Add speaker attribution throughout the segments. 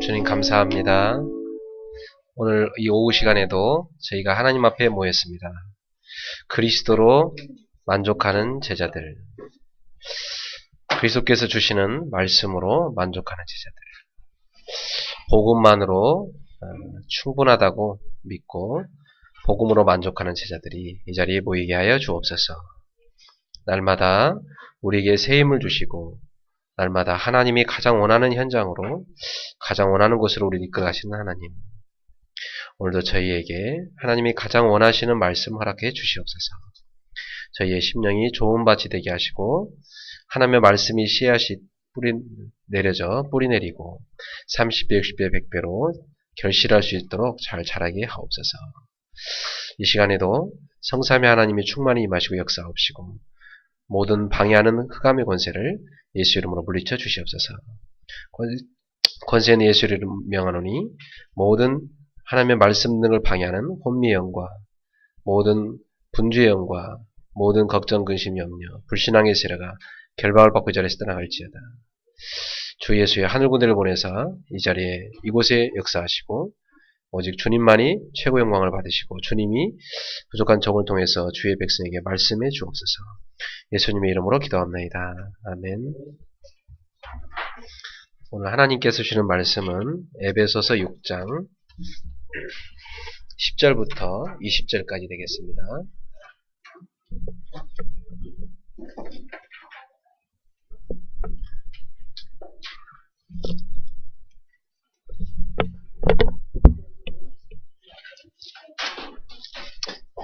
Speaker 1: 주님 감사합니다. 오늘 이 오후 시간에도 저희가 하나님 앞에 모였습니다. 그리스도로 만족하는 제자들, 그리스도께서 주시는 말씀으로 만족하는 제자들, 복음만으로 충분하다고 믿고 복음으로 만족하는 제자들이 이 자리에 모이게 하여 주옵소서. 날마다 우리에게 새 힘을 주시고 날마다 하나님이 가장 원하는 현장으로, 가장 원하는 곳으로 우리를 이끌어 가시는 하나님, 오늘도 저희에게 하나님이 가장 원하시는 말씀 허락해 주시옵소서. 저희의 심령이 좋은 밭이 되게 하시고 하나님의 말씀이 씨앗이 내려져 뿌리 내리고 30배, 60배, 100배로 결실할 수 있도록 잘 자라게 하옵소서. 이 시간에도 성삼위 하나님이 충만히 임하시고 역사하옵시고 모든 방해하는 흑암의 권세를 예수 이름으로 물리쳐 주시옵소서. 권세는 예수 이름으로 명하노니 모든 하나님의 말씀 등을 방해하는 혼미의 영과 모든 분주의 영과 모든 걱정, 근심, 염려, 불신앙의 세력아 결박을 받고 이 자리에서 떠나갈지어다. 주 예수의 하늘 군대를 보내사 이 자리에 이곳에 역사하시고 오직 주님만이 최고 영광을 받으시고 주님이 부족한 종을 통해서 주의 백성에게 말씀해 주옵소서. 예수님의 이름으로 기도합나이다. 아멘. 오늘 하나님께서 주시는 말씀은 에베소서 6장 10절부터 20절까지 되겠습니다.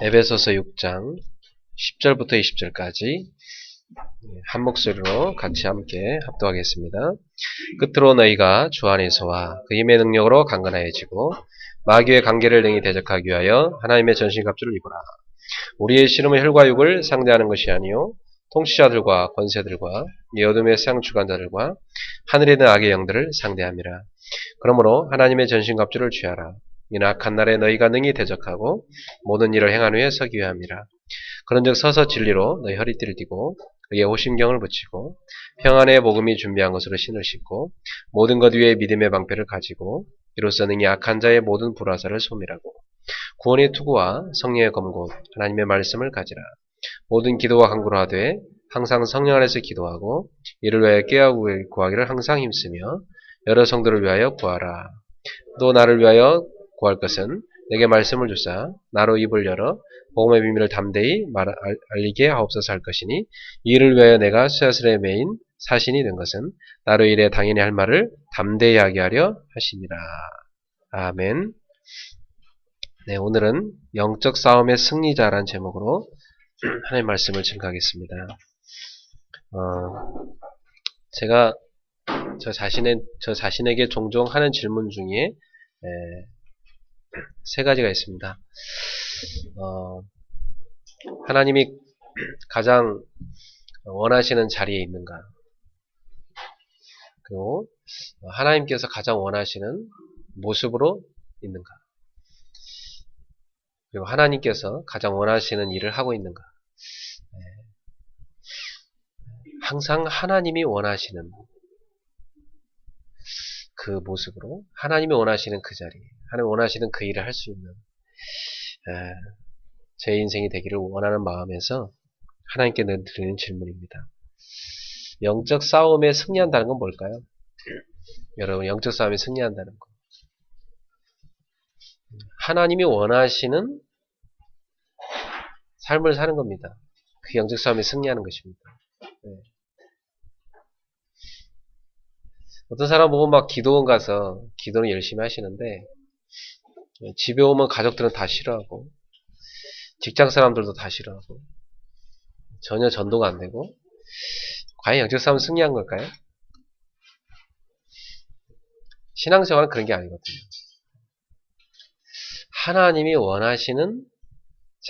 Speaker 1: 에베소서 6장 10절부터 20절까지 한 목소리로 같이 함께 합독하겠습니다. 끝으로 너희가 주 안에서와 그 힘의 능력으로 강건하여지고 마귀의 관계를 능히 대적하기 위하여 하나님의 전신갑주를 입어라. 우리의 씨름은 혈과 육을 상대하는 것이 아니요 통치자들과 권세들과 이 어둠의 세상 주관자들과 하늘에 있는 악의 영들을 상대함이라. 그러므로 하나님의 전신갑주를 취하라. 이는 악한 날에 너희가 능히 대적하고 모든 일을 행한 후에 서기 위함이라. 그런즉 서서 진리로 너희 허리띠를 띠고 의에 호심경을 붙이고 평안의 복음이 준비한 것으로 신을 신고 모든 것 위에 믿음의 방패를 가지고 이로써 능히 악한 자의 모든 불화살을 소멸하고 구원의 투구와 성령의 검곧 하나님의 말씀을 가지라. 모든 기도와 간구를 하되 항상 성령 안에서 기도하고 이를 위하여 깨어나고 구하기를 항상 힘쓰며 여러 성도를 위하여 구하라. 또 나를 위하여 구할 것은 내게 말씀을 주사 나로 입을 열어 복음의 비밀을 담대히 알리게 하옵소서 할 것이니 이를 위하여 내가 쇠사슬에 매인 사신이 된 것은 나로 일해 당연히 할 말을 담대히 하게 하려 하심이라. 아멘. 네, 오늘은 영적 싸움의 승리자라는 제목으로 하나님의 말씀을 증거하겠습니다. 제가 저 자신에게 종종 하는 질문 중에 세 가지가 있습니다. 하나님이 가장 원하시는 자리에 있는가? 그리고 하나님께서 가장 원하시는 모습으로 있는가? 그리고 하나님께서 가장 원하시는 일을 하고 있는가? 항상 하나님이 원하시는 그 모습으로 하나님이 원하시는 그 자리, 하나님이 원하시는 그 일을 할 수 있는 제 인생이 되기를 원하는 마음에서 하나님께 늘 드리는 질문입니다. 영적 싸움에 승리한다는 건 뭘까요? 여러분, 영적 싸움에 승리한다는 거. 하나님이 원하시는 삶을 사는 겁니다. 그 영적 싸움에 승리하는 것입니다. 네. 어떤 사람 보면 막 기도원 가서 기도는 열심히 하시는데 집에 오면 가족들은 다 싫어하고 직장 사람들도 다 싫어하고 전혀 전도가 안 되고 과연 영적 싸움은 승리한 걸까요? 신앙생활은 그런 게 아니거든요. 하나님이 원하시는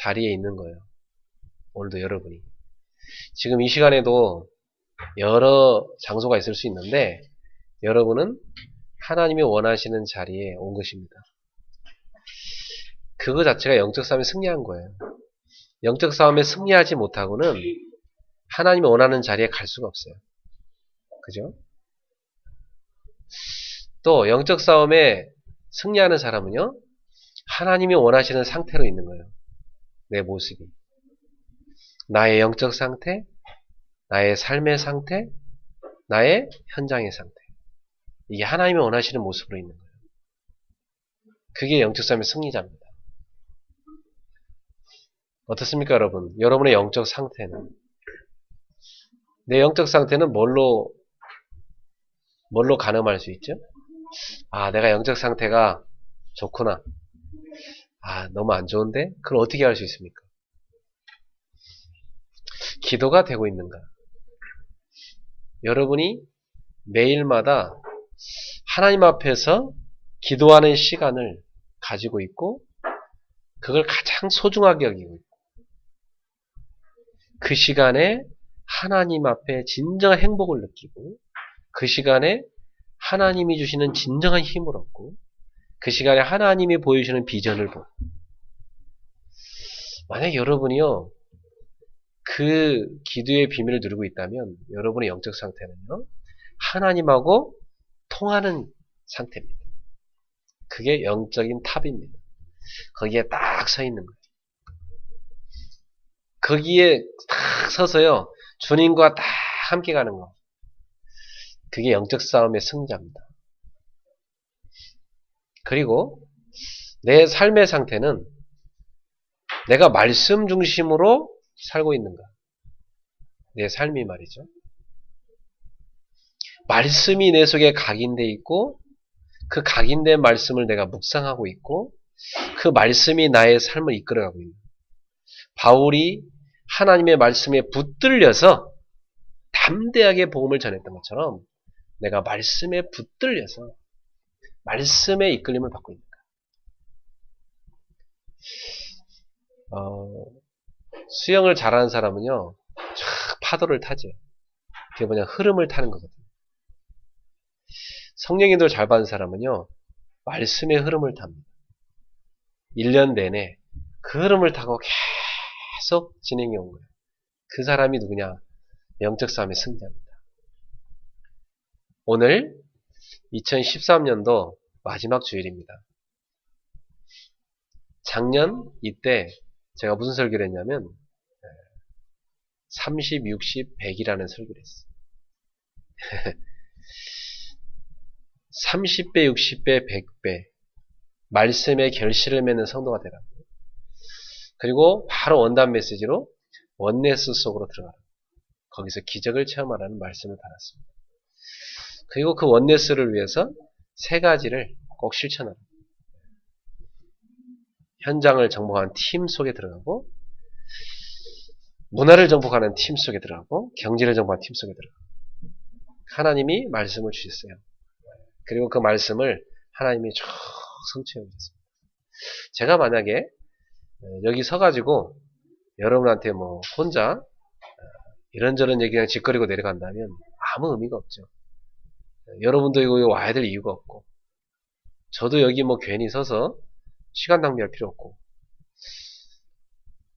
Speaker 1: 자리에 있는 거예요. 오늘도 여러분이. 지금 이 시간에도 여러 장소가 있을 수 있는데 여러분은 하나님이 원하시는 자리에 온 것입니다. 그거 자체가 영적 싸움에 승리한 거예요. 영적 싸움에 승리하지 못하고는 하나님이 원하는 자리에 갈 수가 없어요. 그죠? 또 영적 싸움에 승리하는 사람은요, 하나님이 원하시는 상태로 있는 거예요. 내 모습이. 나의 영적 상태, 나의 삶의 상태, 나의 현장의 상태. 이게 하나님이 원하시는 모습으로 있는 거예요. 그게 영적 싸움의 승리자입니다. 어떻습니까, 여러분? 여러분의 영적 상태는? 내 영적 상태는 뭘로 가늠할 수 있죠? 아, 내가 영적 상태가 좋구나. 아, 너무 안 좋은데? 그걸 어떻게 알 수 있습니까? 기도가 되고 있는가? 여러분이 매일마다 하나님 앞에서 기도하는 시간을 가지고 있고 그걸 가장 소중하게 여기고 있고 그 시간에 하나님 앞에 진정한 행복을 느끼고 그 시간에 하나님이 주시는 진정한 힘을 얻고 그 시간에 하나님이 보여주시는 비전을 보고 만약 여러분이요 그 기도의 비밀을 누리고 있다면 여러분의 영적 상태는요 하나님하고 통하는 상태입니다. 그게 영적인 탑입니다. 거기에 딱 서 있는 거예요. 거기에 딱 서서요 주님과 딱 함께 가는 거. 그게 영적 싸움의 승자입니다. 그리고 내 삶의 상태는 내가 말씀 중심으로 살고 있는가. 내 삶이 말이죠. 말씀이 내 속에 각인되어 있고 그 각인된 말씀을 내가 묵상하고 있고 그 말씀이 나의 삶을 이끌어가고 있는 바울이 하나님의 말씀에 붙들려서 담대하게 복음을 전했던 것처럼 내가 말씀에 붙들려서 말씀의 이끌림을 받고 있는 거야. 수영을 잘하는 사람은요 쫙 파도를 타죠. 그게 뭐냐 흐름을 타는 거거든요. 성령님들 잘 받은 사람은요 말씀의 흐름을 탑니다. 1년 내내 그 흐름을 타고 계속 진행해 온 거예요. 그 사람이 누구냐? 영적 싸움의 승자입니다. 오늘 2013년도 마지막 주일입니다. 작년 이때 제가 무슨 설교를 했냐면 30, 60, 100이라는 설교를 했어요. 30배, 60배, 100배 말씀의 결실을 맺는 성도가 되라고. 그리고 바로 원단 메시지로 원네스 속으로 들어가라. 거기서 기적을 체험하라는 말씀을 받았습니다. 그리고 그 원네스를 위해서 세 가지를 꼭 실천하라. 현장을 정복하는 팀 속에 들어가고 문화를 정복하는 팀 속에 들어가고 경제를 정복하는 팀 속에 들어가고 하나님이 말씀을 주셨어요. 그리고 그 말씀을 하나님이 쭉 성취해 주셨습니다. 제가 만약에 여기 서가지고 여러분한테 뭐 혼자 이런저런 얘기 그냥 짓거리고 내려간다면 아무 의미가 없죠. 여러분도 여기 와야 될 이유가 없고 저도 여기 뭐 괜히 서서 시간 낭비할 필요 없고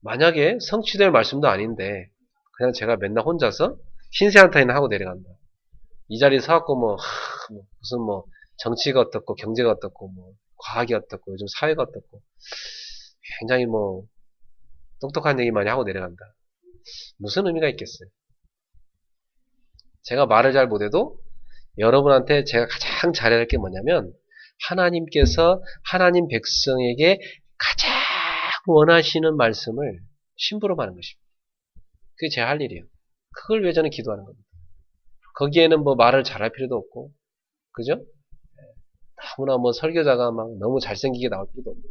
Speaker 1: 만약에 성취될 말씀도 아닌데 그냥 제가 맨날 혼자서 흰새한타이나 하고 내려간다. 이 자리에 서갖고 무슨 정치가 어떻고 경제가 어떻고 뭐 과학이 어떻고 요즘 사회가 어떻고 굉장히 똑똑한 얘기 많이 하고 내려간다. 무슨 의미가 있겠어요? 제가 말을 잘 못해도 여러분한테 제가 가장 잘해야 할 게 뭐냐면 하나님께서 하나님 백성에게 가장 원하시는 말씀을 심부름하는 것입니다. 그게 제 할 일이에요. 그걸 위해 저는 기도하는 겁니다. 거기에는 말을 잘할 필요도 없고 그죠? 너무나 설교자가 너무 잘생기게 나올 필요도 없고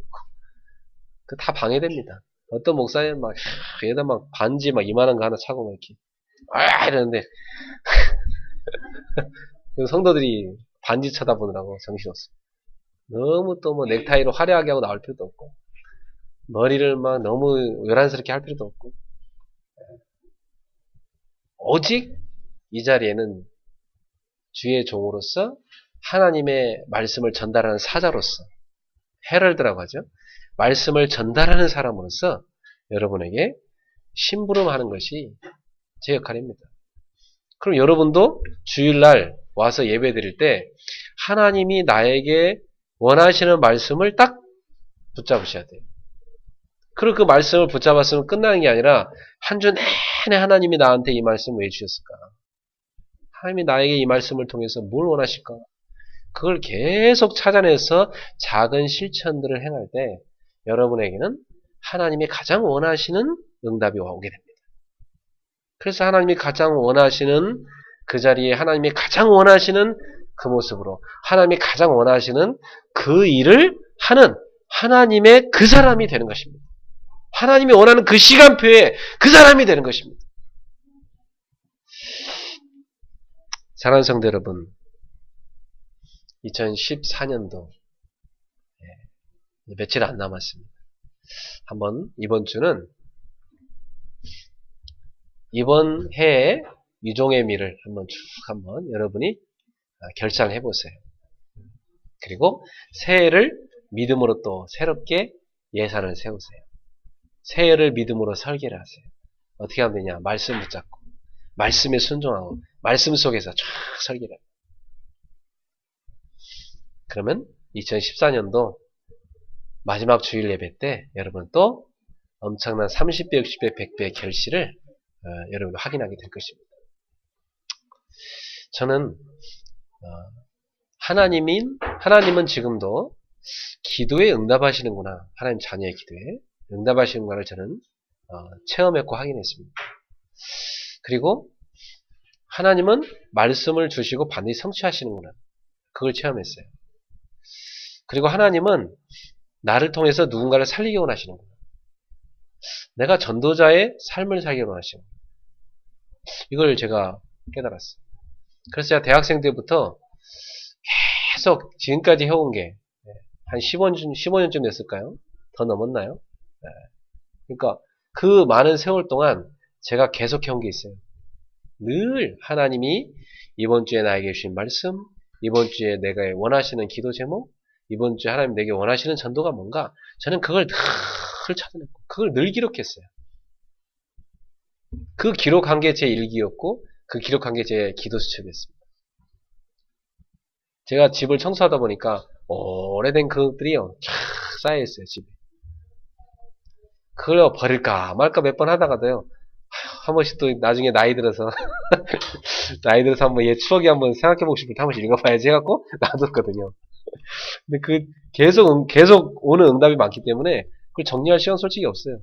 Speaker 1: 그 다 방해됩니다. 어떤 목사님 얘다 반지 이만한 거 하나 차고 이렇게 이러는데 성도들이 반지 쳐다보느라고 정신없어. 너무 또 넥타이로 화려하게 하고 나올 필요도 없고 머리를 막 너무 요란스럽게 할 필요도 없고, 오직 이 자리에는 주의 종으로서 하나님의 말씀을 전달하는 사자로서, 헤럴드라고 하죠. 말씀을 전달하는 사람으로서 여러분에게 심부름하는 것이 제 역할입니다. 그럼 여러분도 주일날 와서 예배 드릴 때 하나님이 나에게 원하시는 말씀을 딱 붙잡으셔야 돼요. 그리고 그 말씀을 붙잡았으면 끝나는 게 아니라 한 주 내내 하나님이 나한테 이 말씀을 왜 주셨을까? 하나님이 나에게 이 말씀을 통해서 뭘 원하실까? 그걸 계속 찾아내서 작은 실천들을 행할 때 여러분에게는 하나님이 가장 원하시는 응답이 오게 됩니다. 그래서 하나님이 가장 원하시는 그 자리에 하나님이 가장 원하시는 그 모습으로 하나님이 가장 원하시는 그 일을 하는 하나님의 그 사람이 되는 것입니다. 하나님이 원하는 그 시간표에 그 사람이 되는 것입니다. 사랑하는 성도 여러분, 2014년도 며칠 안 남았습니다. 한번 이번 주는 이번 해의 유종의 미를 한번 여러분이 결산해 보세요. 그리고 새해를 믿음으로 또 새롭게 예산을 세우세요. 새해를 믿음으로 설계를 하세요. 어떻게 하면 되냐? 말씀 붙잡고 말씀에 순종하고 말씀 속에서 쫙 설계를 해요. 그러면 2014년도 마지막 주일 예배 때 여러분 또 엄청난 30배, 60배, 100배의 결실을 여러분 확인하게 될 것입니다. 저는 하나님은 지금도 기도에 응답하시는구나. 하나님 자녀의 기도에 응답하시는구나를 저는 체험했고 확인했습니다. 그리고 하나님은 말씀을 주시고 반드시 성취하시는구나. 그걸 체험했어요. 그리고 하나님은 나를 통해서 누군가를 살리기 원하시는구나. 내가 전도자의 삶을 살기 원하시는구나. 이걸 제가 깨달았어요. 그래서 제가 대학생 때부터 계속 지금까지 해온 게 한 15년쯤 됐을까요? 더 넘었나요? 그러니까 그 많은 세월 동안 제가 계속 해온 게 있어요. 늘 하나님이 이번 주에 나에게 주신 말씀, 이번 주에 내가 원하시는 기도 제목, 이번 주에 하나님 내게 원하시는 전도가 뭔가 저는 그걸 늘 찾아냈고 그걸 늘 기록했어요. 그 기록한 게 제 일기였고 그 기록한 게 제 기도 수첩이었습니다. 제가 집을 청소하다 보니까 오래된 그것들이요 쫙 쌓여있어요. 집에. 그걸 버릴까 말까 몇 번 하다가도요 한 번씩 또 나중에 나이 들어서 한번 얘 추억이 한번 생각해보고 싶을 때 한 번씩 읽어봐야지 해갖고 놔뒀거든요. 근데 그 계속 오는 응답이 많기 때문에 그걸 정리할 시간 솔직히 없어요.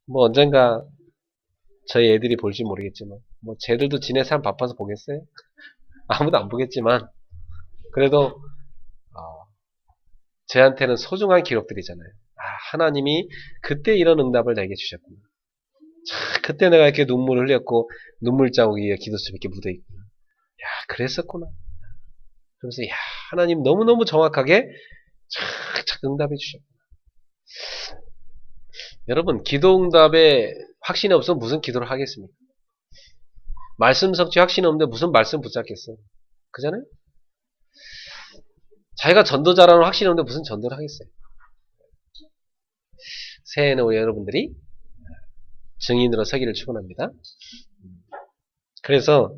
Speaker 1: 뭐 언젠가 저희 애들이 볼지 모르겠지만 뭐 쟤들도 지네 삶 바빠서 보겠어요? 아무도 안 보겠지만 그래도 쟤한테는 소중한 기록들이잖아요. 하나님이 그때 이런 응답을 내게 주셨구나. 그때 내가 이렇게 눈물을 흘렸고 눈물 자국이 기도수에 이렇게 묻어있구나. 야 그랬었구나. 그러면서 야 하나님 너무너무 정확하게 착착 응답해 주셨구나. 여러분 기도 응답에 확신이 없으면 무슨 기도를 하겠습니까? 말씀 성취 확신이 없는데 무슨 말씀 붙잡겠어요? 그잖아요? 자기가 전도자라는 확신이 없는데 무슨 전도를 하겠어요? 새해에는 우리 여러분들이 증인으로 서기를 축원합니다. 그래서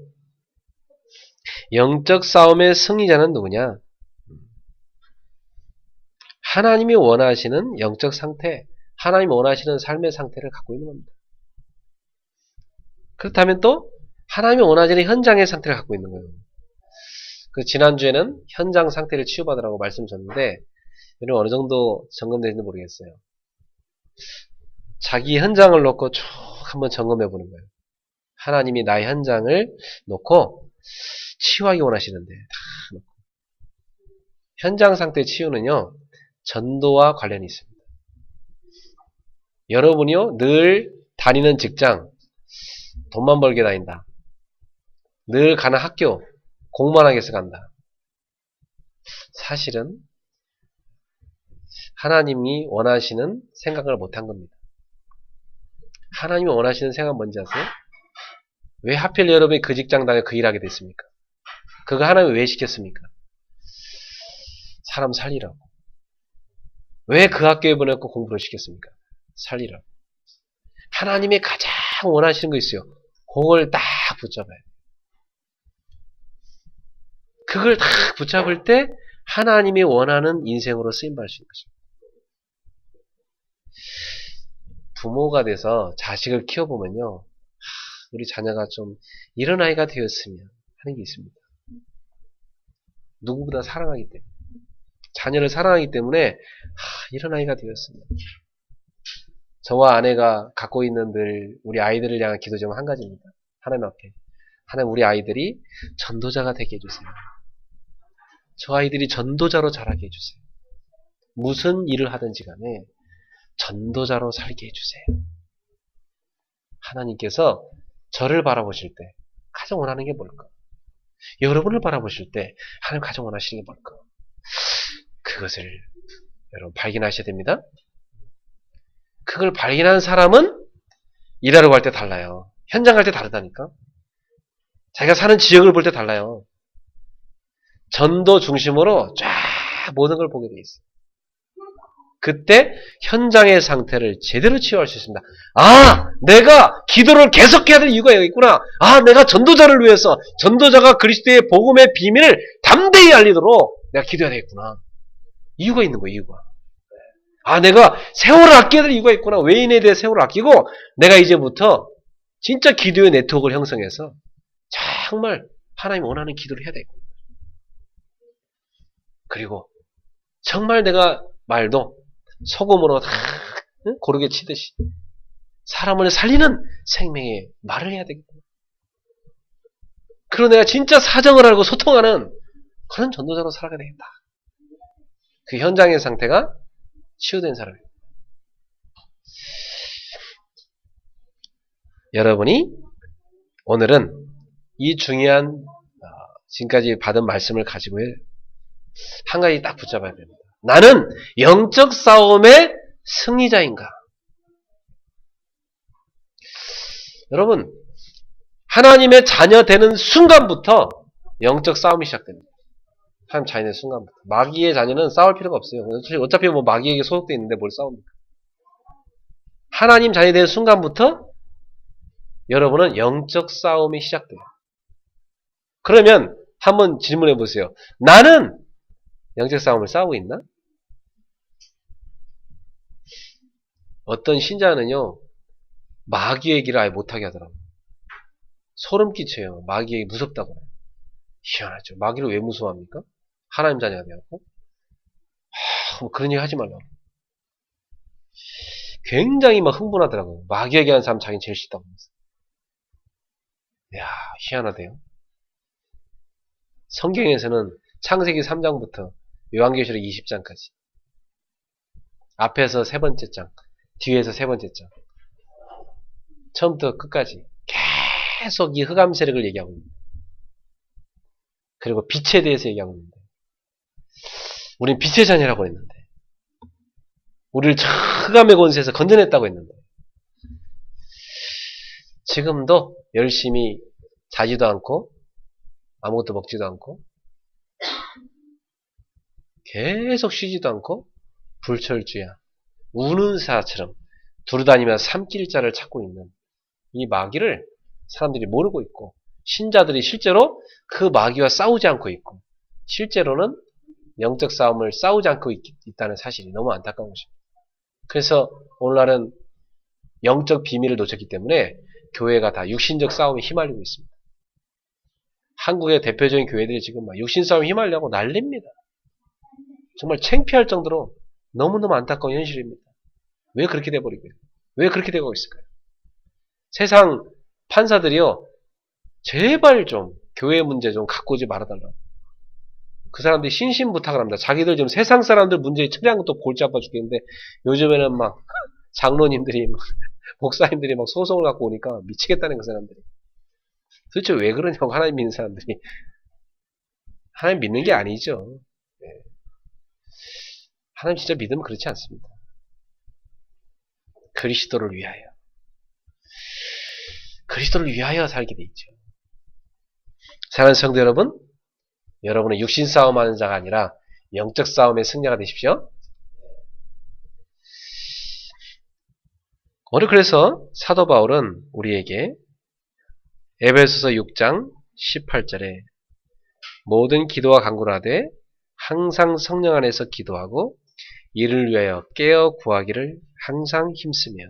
Speaker 1: 영적 싸움의 승리자는 누구냐? 하나님이 원하시는 영적 상태, 하나님이 원하시는 삶의 상태를 갖고 있는 겁니다. 그렇다면 또 하나님이 원하시는 현장의 상태를 갖고 있는 거예요. 그 지난주에는 현장 상태를 치유받으라고 말씀드렸는데 여러분 어느 정도 점검되는지 모르겠어요. 자기 현장을 놓고 쭉 한번 점검해 보는 거예요. 하나님이 나의 현장을 놓고 치유하기 원하시는데 다 놓고. 현장 상태 치유는요. 전도와 관련이 있습니다. 여러분이요. 늘 다니는 직장 돈만 벌게 다닌다. 늘 가는 학교 공부만 하기 위해서 간다. 사실은 하나님이 원하시는 생각을 못한 겁니다. 하나님이 원하시는 생각 뭔지 아세요? 왜 하필 여러분이 그 직장 다녀 그 일하게 됐습니까? 그거 하나님이 왜 시켰습니까? 사람 살리라고. 왜 그 학교에 보냈고 공부를 시켰습니까? 살리라고. 하나님이 가장 원하시는 거 있어요. 그걸 딱 붙잡아야 돼요. 그걸 딱 붙잡을 때 하나님이 원하는 인생으로 쓰임받을 수 있는 거죠. 부모가 돼서 자식을 키워보면요. 우리 자녀가 좀 이런 아이가 되었으면 하는 게 있습니다. 누구보다 사랑하기 때문에. 자녀를 사랑하기 때문에 이런 아이가 되었으면. 저와 아내가 갖고 있는 우리 아이들을 향한 기도 중 한 가지입니다. 하나님 앞에. 하나님 우리 아이들이 전도자가 되게 해주세요. 저 아이들이 전도자로 자라게 해주세요. 무슨 일을 하든지 간에 전도자로 살게 해주세요. 하나님께서 저를 바라보실 때 가장 원하는 게 뭘까? 여러분을 바라보실 때 하나님 가장 원하시는 게 뭘까? 그것을 여러분 발견하셔야 됩니다. 그걸 발견한 사람은 일하러 갈 때 달라요. 현장 갈 때 다르다니까. 자기가 사는 지역을 볼 때 달라요. 전도 중심으로 쫙 모든 걸 보게 돼 있어요. 그때 현장의 상태를 제대로 치유할 수 있습니다. 내가 기도를 계속해야 될 이유가 여기 있구나. 내가 전도자를 위해서 전도자가 그리스도의 복음의 비밀을 담대히 알리도록 내가 기도해야 되겠구나. 이유가 있는 거예요. 이유가. 내가 세월을 아껴야 될 이유가 있구나. 외인에 대해 세월을 아끼고 내가 이제부터 진짜 기도의 네트워크를 형성해서 정말 하나님 원하는 기도를 해야 되겠구나. 그리고 정말 내가 말도 소금으로 다 고르게 치듯이 사람을 살리는 생명의 말을 해야 되겠구나. 그리고 내가 진짜 사정을 알고 소통하는 그런 전도자로 살아가야 되겠다. 그 현장의 상태가 치유된 사람입니다. 여러분이 오늘은 이 중요한 지금까지 받은 말씀을 가지고 한 가지 딱 붙잡아야 됩니다. 나는 영적 싸움의 승리자인가? 여러분, 하나님의 자녀 되는 순간부터 영적 싸움이 시작됩니다. 하나님 자녀 되는 순간부터. 마귀의 자녀는 싸울 필요가 없어요. 어차피 마귀에게 소속되어 있는데 뭘 싸웁니까? 하나님 자녀 되는 순간부터 여러분은 영적 싸움이 시작돼요. 그러면 한번 질문해 보세요. 나는 영적 싸움을 싸우고 있나? 어떤 신자는요, 마귀의 길을 아예 못하게 하더라고요. 소름 끼쳐요. 마귀에게 무섭다고 해요. 희한하죠. 마귀를 왜 무서워합니까? 하나님 자녀가 되었고. 그런 얘기 하지 말라고. 굉장히 막 흥분하더라고요. 마귀에게 하는 사람 자기는 제일 싫다고 하면서. 이야, 희한하대요. 성경에서는 창세기 3장부터 요한계시록 20장까지 앞에서 세 번째 장, 뒤에서 세 번째 장, 처음부터 끝까지 계속 이 흑암 세력을 얘기하고 있는데, 그리고 빛에 대해서 얘기하고 있는데, 우린 빛의 자녀라고 했는데, 우리를 저 흑암의 권세에서 건져냈다고 했는데, 지금도 열심히 자지도 않고 아무것도 먹지도 않고 계속 쉬지도 않고 불철주야 우는 사처럼 두루다니며 삼킬자를 찾고 있는 이 마귀를 사람들이 모르고 있고, 신자들이 실제로 그 마귀와 싸우지 않고 있고, 실제로는 영적 싸움을 싸우지 않고 있다는 사실이 너무 안타까운 것입니다. 그래서 오늘날은 영적 비밀을 놓쳤기 때문에 교회가 다 육신적 싸움에 휘말리고 있습니다. 한국의 대표적인 교회들이 지금 막 육신 싸움에 휘말려고 난립니다. 정말 창피할 정도로 너무너무 안타까운 현실입니다. 왜 그렇게 돼버리고요? 왜 그렇게 되고 있을까요? 세상 판사들이요, 제발 좀 교회 문제 좀 갖고 오지 말아달라고. 그 사람들이 신신부탁을 합니다. 자기들 좀 세상 사람들 문제에 처리한 것도 골치 아파 죽겠는데, 요즘에는 막 장로님들이 막 목사님들이 막 소송을 갖고 오니까 미치겠다는 그 사람들이. 도대체 왜 그러냐고. 하나님 믿는 사람들이. 하나님 믿는 게 아니죠. 하나님 진짜 믿으면 그렇지 않습니다. 그리스도를 위하여. 그리스도를 위하여 살게 돼 있죠. 사랑하는 성도 여러분, 여러분은 육신 싸움하는 자가 아니라 영적 싸움의 승자가 되십시오. 오늘 그래서 사도 바울은 우리에게 에베소서 6장 18절에 모든 기도와 간구를 하되 항상 성령 안에서 기도하고 이를 위하여 깨어 구하기를 항상 힘쓰며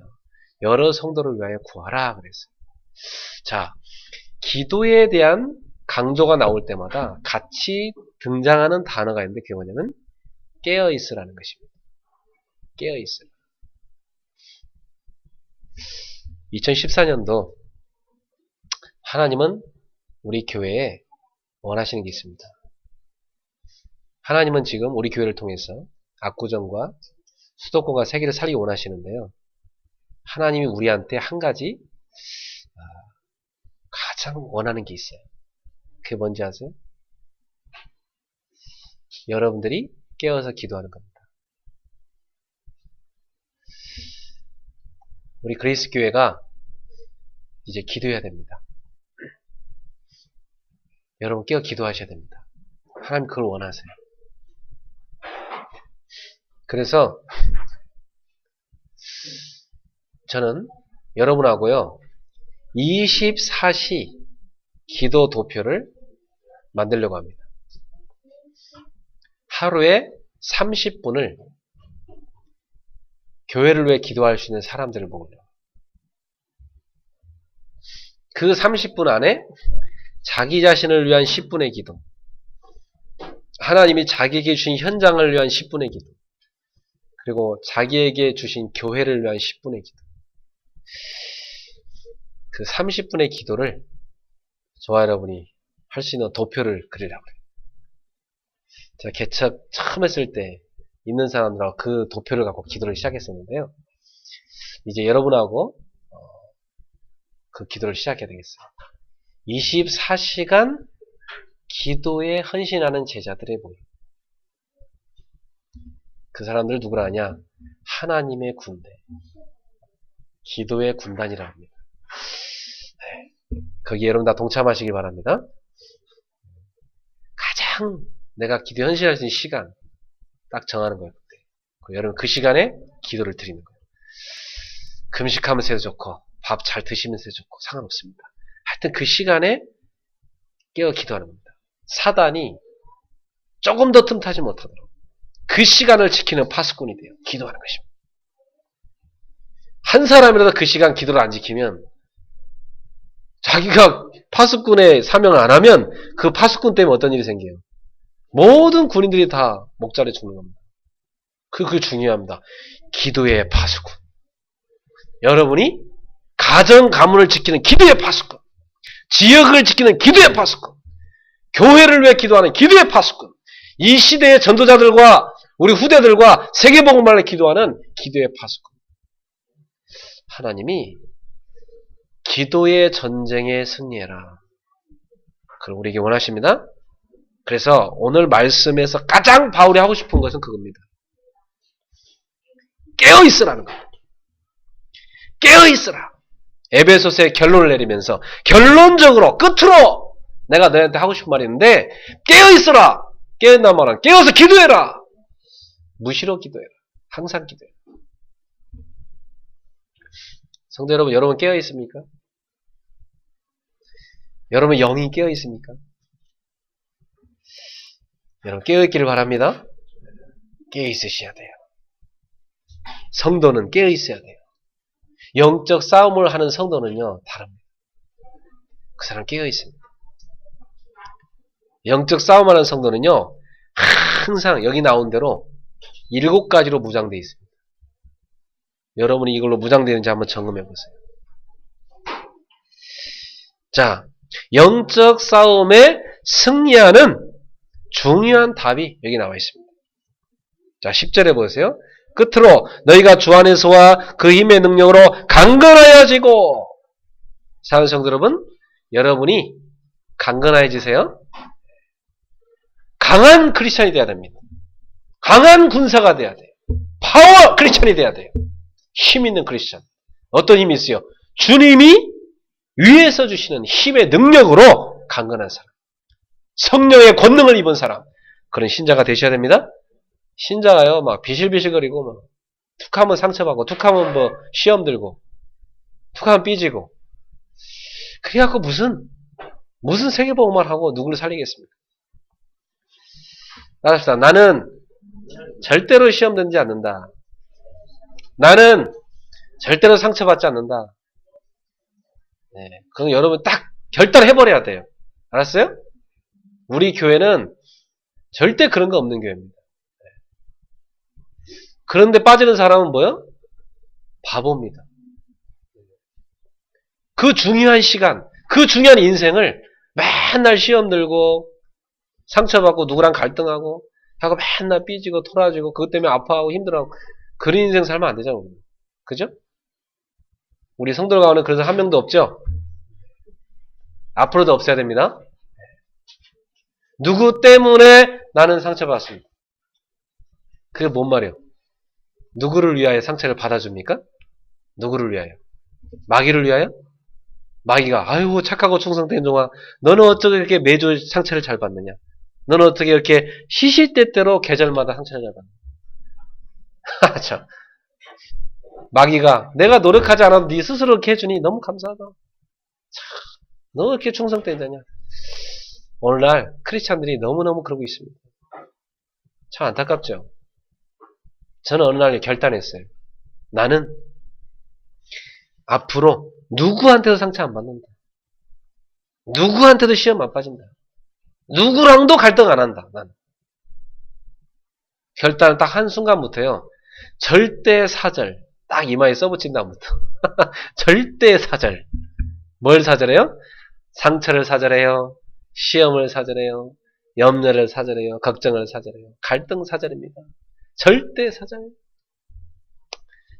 Speaker 1: 여러 성도를 위하여 구하라 그랬어요. 자, 기도에 대한 강조가 나올 때마다 같이 등장하는 단어가 있는데 그게 뭐냐면 깨어있으라는 것입니다. 깨어있으라. 2014년도 하나님은 우리 교회에 원하시는 게 있습니다. 하나님은 지금 우리 교회를 통해서 압구정과 수도권과 세계를 살기 원하시는데요. 하나님이 우리한테 한 가지 가장 원하는 게 있어요. 그게 뭔지 아세요? 여러분들이 깨어서 기도하는 겁니다. 우리 그리스 교회가 이제 기도해야 됩니다. 여러분 깨어 기도하셔야 됩니다. 하나님 그걸 원하세요. 그래서 저는 여러분하고요 24시 기도 도표를 만들려고 합니다. 하루에 30분을 교회를 위해 기도할 수 있는 사람들을 모으려고. 그 30분 안에 자기 자신을 위한 10분의 기도, 하나님이 자기에게 주신 현장을 위한 10분의 기도, 그리고 자기에게 주신 교회를 위한 10분의 기도. 그 30분의 기도를 저와 여러분이 할 수 있는 도표를 그리라고 해요. 제가 개척 처음 했을 때 있는 사람들하고 그 도표를 갖고 기도를 시작했었는데요. 이제 여러분하고 그 기도를 시작해야 되겠어요. 24시간 기도에 헌신하는 제자들의 모임. 그 사람들 누구라 하냐? 하나님의 군대. 기도의 군단이라고 합니다. 거기에 여러분 다 동참하시기 바랍니다. 가장 내가 기도에 헌신할 수 있는 시간 딱 정하는 거예요. 여러분 그 시간에 기도를 드리는 거예요. 금식하면서 해도 좋고 밥 잘 드시면서 해도 좋고 상관없습니다. 하여튼 그 시간에 깨어 기도하는 겁니다. 사단이 조금 더 틈타지 못하도록 그 시간을 지키는 파수꾼이 돼요. 기도하는 것입니다. 한 사람이라도 그 시간 기도를 안 지키면 자기가 파수꾼의 사명을 안 하면 그 파수꾼 때문에 어떤 일이 생겨요? 모든 군인들이 다 목자리에 죽는 겁니다. 그게 중요합니다. 기도의 파수꾼. 여러분이 가정 가문을 지키는 기도의 파수꾼, 지역을 지키는 기도의 파수꾼, 교회를 위해 기도하는 기도의 파수꾼, 이 시대의 전도자들과 우리 후대들과 세계복음만을 기도하는 기도의 파수꾼. 하나님이 기도의 전쟁에 승리해라. 그걸 우리에게 원하십니다. 그래서 오늘 말씀에서 가장 바울이 하고 싶은 것은 그겁니다. 깨어있으라는 겁니다. 깨어있으라. 에베소서의 결론을 내리면서 결론적으로 끝으로 내가 너한테 하고 싶은 말이 있는데 깨어있으라. 깨어있단 말은 깨어서 기도해라. 무시로 기도해라. 항상 기도해라. 성도 여러분, 여러분 깨어있습니까? 여러분 영이 깨어있습니까? 여러분 깨어있기를 바랍니다. 깨어있으셔야 돼요. 성도는 깨어있어야 돼요. 영적 싸움을 하는 성도는요 다릅니다. 그 사람 깨어있습니다. 영적 싸움하는 성도는요 항상 여기 나온 대로 7가지로 무장되어 있습니다. 여러분이 이걸로 무장되는지 한번 점검해 보세요. 자, 영적 싸움에 승리하는 중요한 답이 여기 나와 있습니다. 자, 10절에 보세요. 끝으로 너희가 주 안에서와 그 힘의 능력으로 강건하여지고. 사랑하는 성도 여러분, 여러분이 강건해지세요. 강한 크리스찬이 되어야 됩니다. 강한 군사가 돼야 돼요. 파워 크리스천이 돼야 돼요. 힘 있는 크리스천. 어떤 힘이 있어요? 주님이 위에서 주시는 힘의 능력으로 강건한 사람. 성령의 권능을 입은 사람. 그런 신자가 되셔야 됩니다. 신자가요, 막 비실비실거리고, 막, 툭하면 상처받고, 툭하면 뭐, 시험 들고, 툭하면 삐지고. 그래갖고 무슨 세계복음을 하고 누구를 살리겠습니까? 나갑시다. 나는 절대로 시험 들지 않는다. 나는 절대로 상처받지 않는다. 네, 그건 여러분 딱 결단해버려야 돼요. 알았어요? 우리 교회는 절대 그런 거 없는 교회입니다. 그런데 빠지는 사람은 뭐요? 바보입니다. 그 중요한 시간, 그 중요한 인생을 맨날 시험 들고 상처받고 누구랑 갈등하고 하고 맨날 삐지고 토라지고 그것 때문에 아파하고 힘들어하고 그런 인생 살면 안 되잖아요. 그죠? 우리 성도들 가운데 그래서 한 명도 없죠? 앞으로도 없어야 됩니다. 누구 때문에 나는 상처받았습니다. 그게 뭔 말이에요? 누구를 위하여 상처를 받아줍니까? 누구를 위하여? 마귀를 위하여? 마귀가 아유 착하고 충성된 종아 너는 어떻게 이렇게 매주 상처를 잘 받느냐? 너는 어떻게 이렇게 시시때때로 계절마다 상처를 잘 받느냐? 참. 마귀가 내가 노력하지 않아도 네 스스로 이렇게 해주니 너무 감사하다. 참, 너 이렇게 충성된 자냐? 오늘날 크리스찬들이 너무너무 그러고 있습니다. 참 안타깝죠? 저는 어느 날 결단했어요. 나는 앞으로 누구한테도 상처 안 받는다. 누구한테도 시험 안 빠진다. 누구랑도 갈등 안 한다. 나는. 결단을 딱 한순간부터요. 절대 사절. 딱 이마에 써붙인 다음부터. 절대 사절. 뭘 사절해요? 상처를 사절해요. 시험을 사절해요. 염려를 사절해요. 걱정을 사절해요. 갈등 사절입니다. 절대 사절.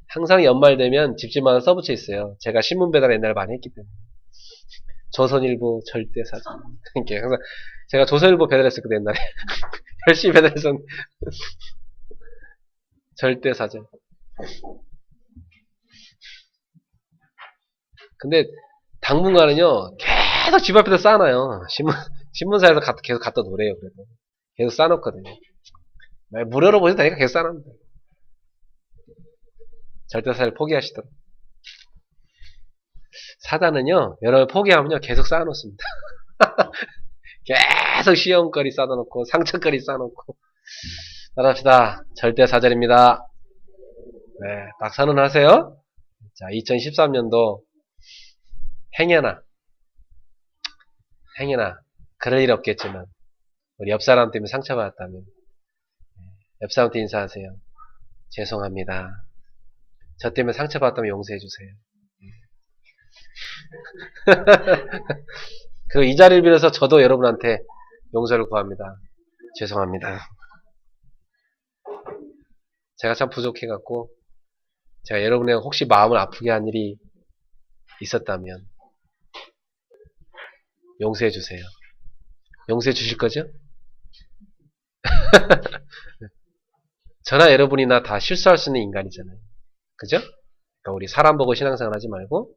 Speaker 1: 항상 연말 되면 집집마다 써붙여 있어요. 제가 신문 배달 옛날에 많이 했기 때문에. 조선일보 절대 사절. 이렇게 항상 제가 조선일보 배달했었거든요, 옛날에. 열심히 배달했었는데. 절대 사절. 근데 당분간은요, 계속 집 앞에다 쌓아놔요. 신문사에서 계속 갖다 놓으래요, 그래도. 계속 쌓아놓거든요. 무료로 보셔도 되니까 계속 쌓아놓습니다. 절대사를 포기하시도록. 사단은요, 여러분 포기하면요, 계속 쌓아놓습니다. 계속 시험거리 쌓아놓고, 상처거리 쌓아놓고. 따라합시다. 절대사절입니다. 네, 딱 선언하세요. 자, 2013년도 행여나, 그럴 일 없겠지만, 우리 옆 사람 때문에 상처받았다면, 옆 사람한테 인사하세요. 죄송합니다. 저 때문에 상처받았다면 용서해주세요. 그 이 자리를 빌어서 저도 여러분한테 용서를 구합니다. 죄송합니다. 제가 참 부족해갖고 제가 여러분의 혹시 마음을 아프게 한 일이 있었다면 용서해주세요. 용서해 주실 거죠? 저나 여러분이나 다 실수할 수 있는 인간이잖아요. 그죠? 그러니까 우리 사람 보고 신앙생활 하지 말고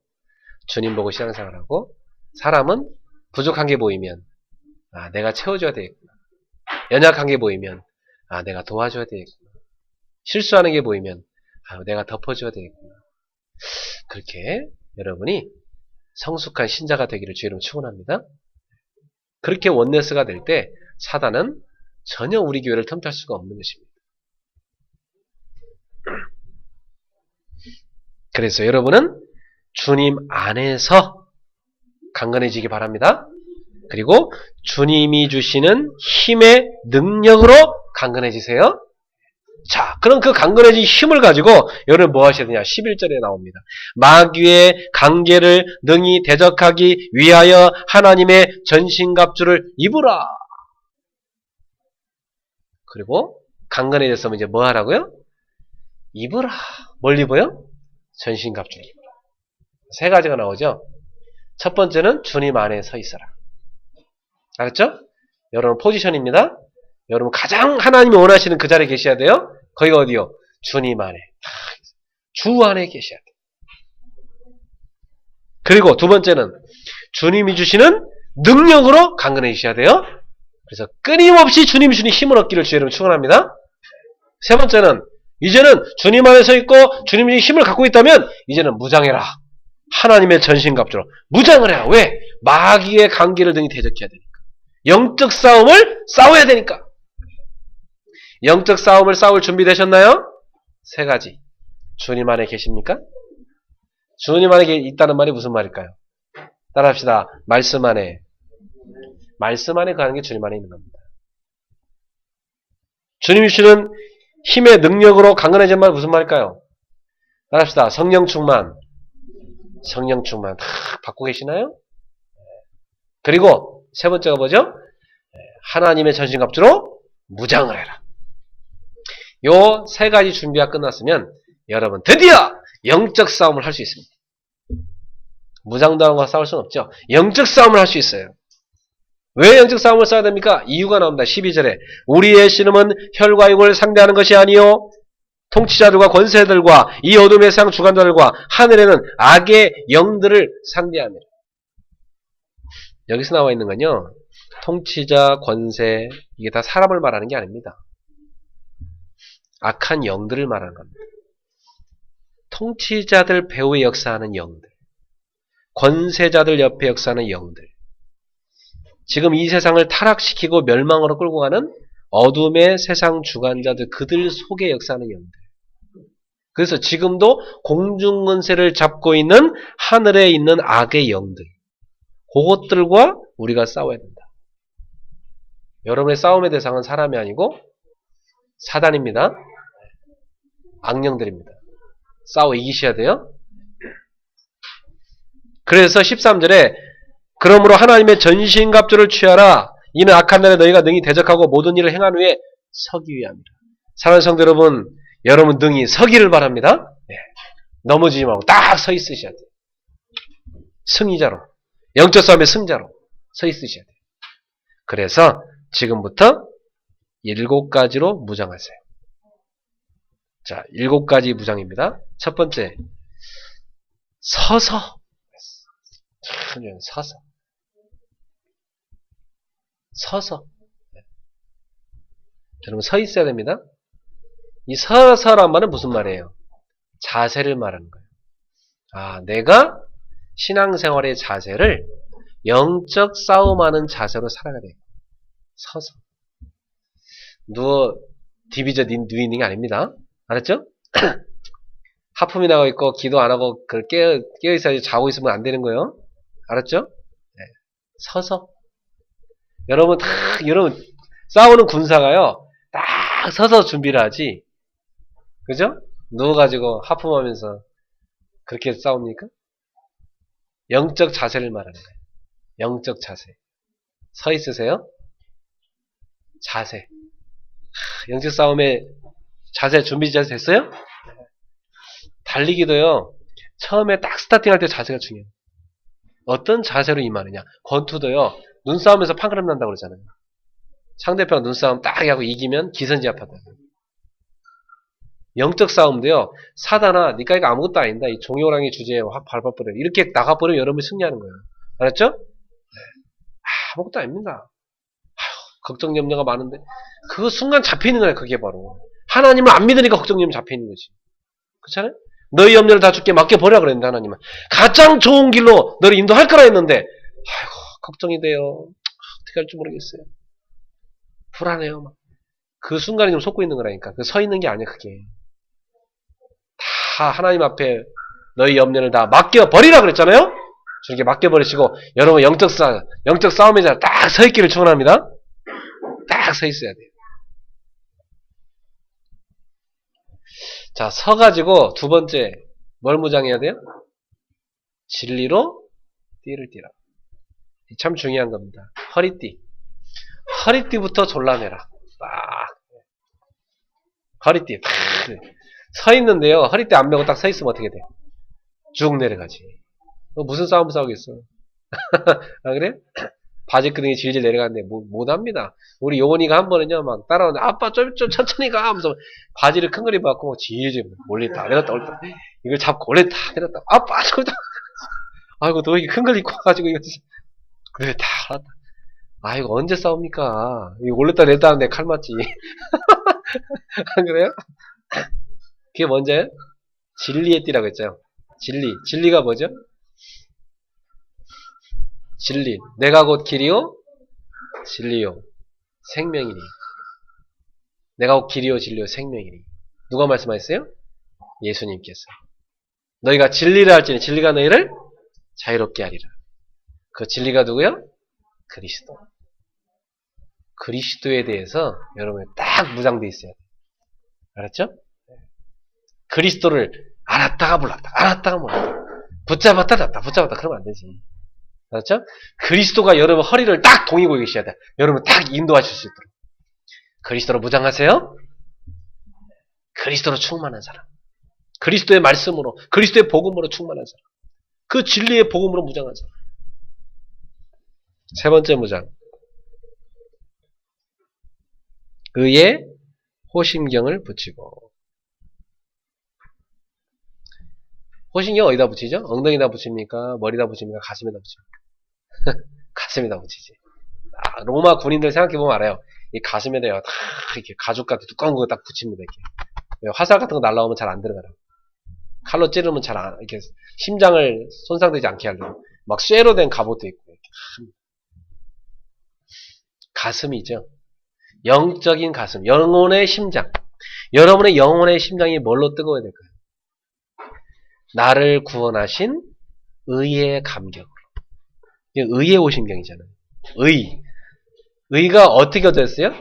Speaker 1: 주님 보고 신앙생활 하고 사람은 부족한 게 보이면 내가 채워줘야 되겠구나. 연약한 게 보이면 내가 도와줘야 되겠구나. 실수하는 게 보이면 내가 덮어줘야 되겠구나. 그렇게 여러분이 성숙한 신자가 되기를 주의 이름으로 축원합니다. 그렇게 원네스가 될 때 사단은 전혀 우리 교회를 틈탈 수가 없는 것입니다. 그래서 여러분은 주님 안에서 강건해지기 바랍니다. 그리고 주님이 주시는 힘의 능력으로 강건해지세요. 자, 그럼 그 강건해진 힘을 가지고 여러분 뭐 하셔야 되냐? 11절에 나옵니다. 마귀의 관계를 능히 대적하기 위하여 하나님의 전신갑주를 입으라. 그리고 강건해졌으면 이제 뭐 하라고요? 입으라. 뭘 입어요? 전신갑주를 입으라. 세 가지가 나오죠. 첫 번째는 주님 안에 서 있어라. 알았죠? 여러분 포지션입니다. 여러분 가장 하나님이 원하시는 그 자리에 계셔야 돼요. 거기가 어디요? 주님 안에. 주 안에 계셔야 돼요. 그리고 두 번째는 주님이 주시는 능력으로 강건해지셔야 돼요. 그래서 끊임없이 주님이 주신 힘을 얻기를 주의 이름으로 축원합니다. 세 번째는 이제는 주님 안에 서 있고 주님이 힘을 갖고 있다면 이제는 무장해라. 하나님의 전신갑주로 무장을 해라. 왜? 마귀의 관계를 등이 대적해야 되니까. 영적 싸움을 싸워야 되니까. 영적 싸움을 싸울 준비 되셨나요? 세 가지. 주님 안에 계십니까? 주님 안에 있다는 말이 무슨 말일까요? 따라합시다. 말씀 안에. 말씀 안에 가는 게 주님 안에 있는 겁니다. 주님이 주시는 힘의 능력으로 강건해진 말 무슨 말일까요? 따라합시다. 성령 충만. 성령 충만. 다 받고 계시나요? 그리고 세 번째가 뭐죠? 하나님의 전신갑주로 무장을 해라. 요 세 가지 준비가 끝났으면 여러분 드디어 영적 싸움을 할 수 있습니다. 무장당과 싸울 수는 없죠. 영적 싸움을 할 수 있어요. 왜 영적 싸움을 싸워야 됩니까? 이유가 나옵니다. 12절에 우리의 씨름은 혈과 육을 상대하는 것이 아니요 통치자들과 권세들과 이 어둠의 세상 주관자들과 하늘에는 악의 영들을 상대합니다. 여기서 나와 있는 건요. 통치자, 권세 이게 다 사람을 말하는 게 아닙니다. 악한 영들을 말하는 겁니다. 통치자들 배후에 역사하는 영들, 권세자들 옆에 역사하는 영들, 지금 이 세상을 타락시키고 멸망으로 끌고 가는 어둠의 세상 주관자들 그들 속에 역사하는 영들. 그래서 지금도 공중권세를 잡고 있는 하늘에 있는 악의 영들, 그것들과 우리가 싸워야 된다. 여러분의 싸움의 대상은 사람이 아니고 사단입니다. 악령들입니다. 싸워 이기셔야 돼요. 그래서 13절에 그러므로 하나님의 전신갑주를 취하라. 이는 악한 날에 너희가 능히 대적하고 모든 일을 행한 후에 서기 위함이라. 사랑하는 성도 여러분, 여러분 능히 서기를 바랍니다. 네. 넘어지지 말고 딱 서 있으셔야 돼요. 승리자로, 영적 싸움의 승자로 서 있으셔야 돼요. 그래서 지금부터 7가지로 무장하세요. 자, 7가지 무장입니다. 첫 번째, 서서. 서서. 서서. 여러분, 서 있어야 됩니다. 이 서서란 말은 무슨 말이에요? 자세를 말하는 거예요. 아, 내가 신앙생활의 자세를 영적 싸움하는 자세로 살아가야 돼요. 서서. 누워 디비저 누이는 게 아닙니다. 알았죠? 하품이 나고 있고 기도 안 하고 깨어 있어야지 자고 있으면 안 되는 거예요. 알았죠? 네. 서서. 여러분 싸우는 군사가요. 딱 서서 준비를 하지. 그죠? 누워가지고 하품하면서 그렇게 싸웁니까? 영적 자세를 말하는 거예요. 영적 자세. 서 있으세요? 자세. 영적 싸움의 자세 준비 자세 됐어요? 달리기도요. 처음에 딱 스타팅할 때 자세가 중요해요. 어떤 자세로 임하느냐. 권투도요. 눈싸움에서 판가름 난다고 그러잖아요. 상대편 눈싸움 딱 하고 이기면 기선제압한다. 영적 싸움도요. 사단아 니가 이거 아무것도 아니다. 이 종이호랑이 주제에 확 밟아버려. 이렇게 나가버리면 여러분이 승리하는 거예요. 알았죠? 네. 아무것도 아닙니다. 걱정 염려가 많은데 그 순간 잡혀있는 거예요. 그게 바로 하나님을 안 믿으니까 걱정 염려 잡혀있는 거지. 그렇잖아요? 너희 염려를 다 주께 맡겨버려 그랬는데 하나님은 가장 좋은 길로 너를 인도할 거라 했는데 아이고 걱정이 돼요. 어떻게 할지 모르겠어요. 불안해요. 막. 그 순간에 좀 속고 있는 거라니까. 그 서 있는 게 아니야 그게. 다 하나님 앞에 너희 염려를 다 맡겨버리라 그랬잖아요. 주님께 맡겨버리시고 여러분 영적 싸움에 딱 서 있기를 축원합니다. 딱 서 있어야 돼요. 자, 서가지고 두 번째 뭘 무장해야 돼요? 진리로 띠를 띠라. 참 중요한 겁니다. 허리띠. 허리띠부터 졸라매라. 딱. 허리띠. 서 있는데요. 허리띠 안 메고 딱 서 있으면 어떻게 돼? 쭉 내려가지. 너 무슨 싸움 싸우겠어? 아, 그래? 바지끄덩이 질질 내려가는데 못합니다. 우리 요원이가 한 번은요 막 따라오는데 아빠 좀 천천히 가 하면서 바지를 큰 걸 입어갖고 막 질질 올렸다 내렸다 올렸다 이걸 잡고 올렸다 내렸다 아빠 저기다 아이고 너 이게 큰 걸 입고 와가지고 이거 그래 다 알았다. 아이고 언제 싸웁니까? 이거 올렸다 내렸다 하는데 칼 맞지. 안 그래요? 그게 뭔지요? 진리의 띠라고 했죠. 진리가 뭐죠? 진리. 내가 곧 길이요 진리요 생명이니. 내가 곧 길이요 진리요 생명이니. 누가 말씀하셨어요? 예수님께서. 너희가 진리를 할지니 진리가 너희를 자유롭게 하리라. 그 진리가 누구요? 그리스도. 그리스도에 대해서 여러분이 딱 무장되어 있어야 돼요. 알았죠? 그리스도를 알았다가 몰랐다. 붙잡았다 놨다. 붙잡았다. 그러면 안 되지. 알았죠? 그리스도가 여러분 허리를 딱 동이고 계셔야 돼. 여러분 딱 인도하실 수 있도록. 그리스도로 무장하세요. 그리스도로 충만한 사람. 그리스도의 말씀으로, 그리스도의 복음으로 충만한 사람. 그 진리의 복음으로 무장한 사람. 세 번째 무장. 의의 호심경을 붙이고. 호심경 어디다 붙이죠? 엉덩이다 붙입니까? 머리다 붙입니까? 가슴에다 붙입니까? 가슴에다 붙이지. 로마 군인들 생각해보면 알아요. 이 가슴에다가 다 이렇게 가죽 같은 두꺼운 거 딱 붙입니다. 이렇게. 화살 같은 거 날라오면 잘 안 들어가요. 칼로 찌르면 잘 안, 이렇게 심장을 손상되지 않게 하려고. 막 쇠로 된 갑옷도 있고. 이렇게. 가슴이죠. 영적인 가슴, 영혼의 심장. 여러분의 영혼의 심장이 뭘로 뜨거워야 될까요? 나를 구원하신 의의 감격으로. 의의 오심경이잖아요. 의가 어떻게 얻었어요?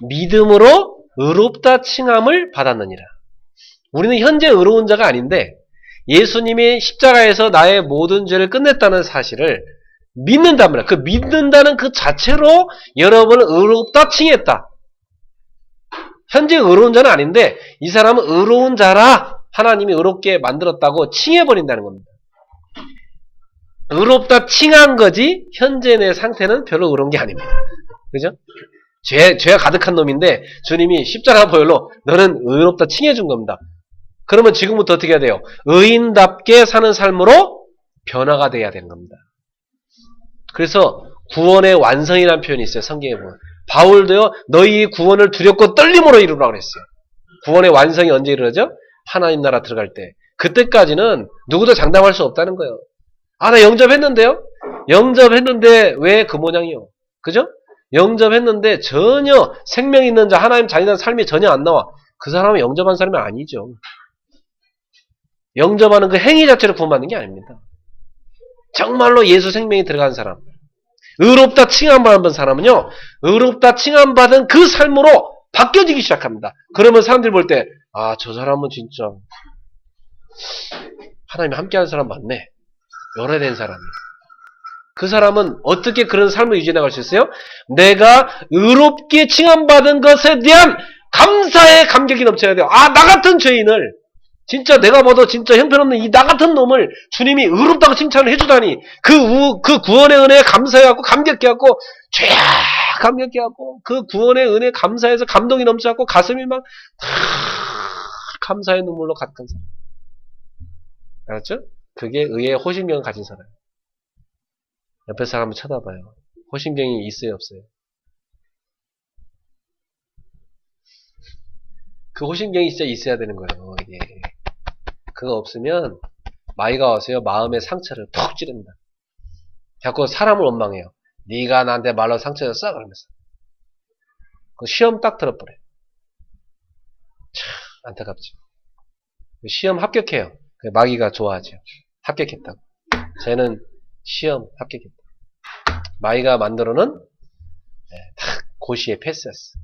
Speaker 1: 믿음으로 의롭다 칭함을 받았느니라. 우리는 현재 의로운 자가 아닌데 예수님이 십자가에서 나의 모든 죄를 끝냈다는 사실을 믿는단 말이야. 그 믿는다는 그 자체로 여러분은 의롭다 칭했다. 현재 의로운 자는 아닌데 이 사람은 의로운 자라 하나님이 의롭게 만들었다고 칭해버린다는 겁니다. 의롭다 칭한 거지 현재 내 상태는 별로 의로운 게 아닙니다. 그죠? 죄가 가득한 놈인데 주님이 십자가 보혈로 너는 의롭다 칭해준 겁니다. 그러면 지금부터 어떻게 해야 돼요? 의인답게 사는 삶으로 변화가 돼야 되는 겁니다. 그래서 구원의 완성이라는 표현이 있어요. 성경에 보면. 바울도요. 너희 구원을 두렵고 떨림으로 이루라고 그랬어요. 구원의 완성이 언제 이루어져? 하나님 나라 들어갈 때. 그때까지는 누구도 장담할 수 없다는 거예요. 나 영접했는데요? 영접했는데 왜 그 모양이요? 그죠? 영접했는데 전혀 생명 있는 자, 하나님 자녀의 삶이 전혀 안 나와. 그 사람은 영접한 사람이 아니죠. 영접하는 그 행위 자체를 구원받는 게 아닙니다. 정말로 예수 생명이 들어간 사람. 의롭다 칭함받은 사람은요. 의롭다 칭함받은 그 삶으로 바뀌어지기 시작합니다. 그러면 사람들이 볼 때 저 사람은 진짜 하나님이 함께하는 사람 맞네. 열애된 사람이에요. 그 사람은 어떻게 그런 삶을 유지해 나갈 수 있어요? 내가 의롭게 칭함받은 것에 대한 감사의 감격이 넘쳐야 돼요. 나 같은 죄인을 진짜 내가 봐도 진짜 형편없는 이 나 같은 놈을 주님이 의롭다고 칭찬을 해주다니 그 구원의 은혜에 감사해갖고 감격해갖고 죄야 감격해갖고 그 구원의 은혜에 감사해서 감동이 넘쳐갖고 가슴이 막 감사의 눈물로 가득한 사람. 알았죠? 그게 의의 호심경을 가진 사람. 옆에 사람을 쳐다봐요. 호심경이 있어요 없어요? 그 호심경이 진짜 있어야 되는 거예요. 이게. 그거 없으면 마이가 와서요 마음의 상처를 푹 찌릅니다. 자꾸 사람을 원망해요. 네가 나한테 말로 상처 줬어? 그러면서 그 시험 딱 들어버려요. 참 안타깝죠. 시험 합격해요. 마귀가 좋아하죠. 합격했다고. 쟤는 시험 합격했다. 마귀가 만들어는 딱 고시에 패스했어.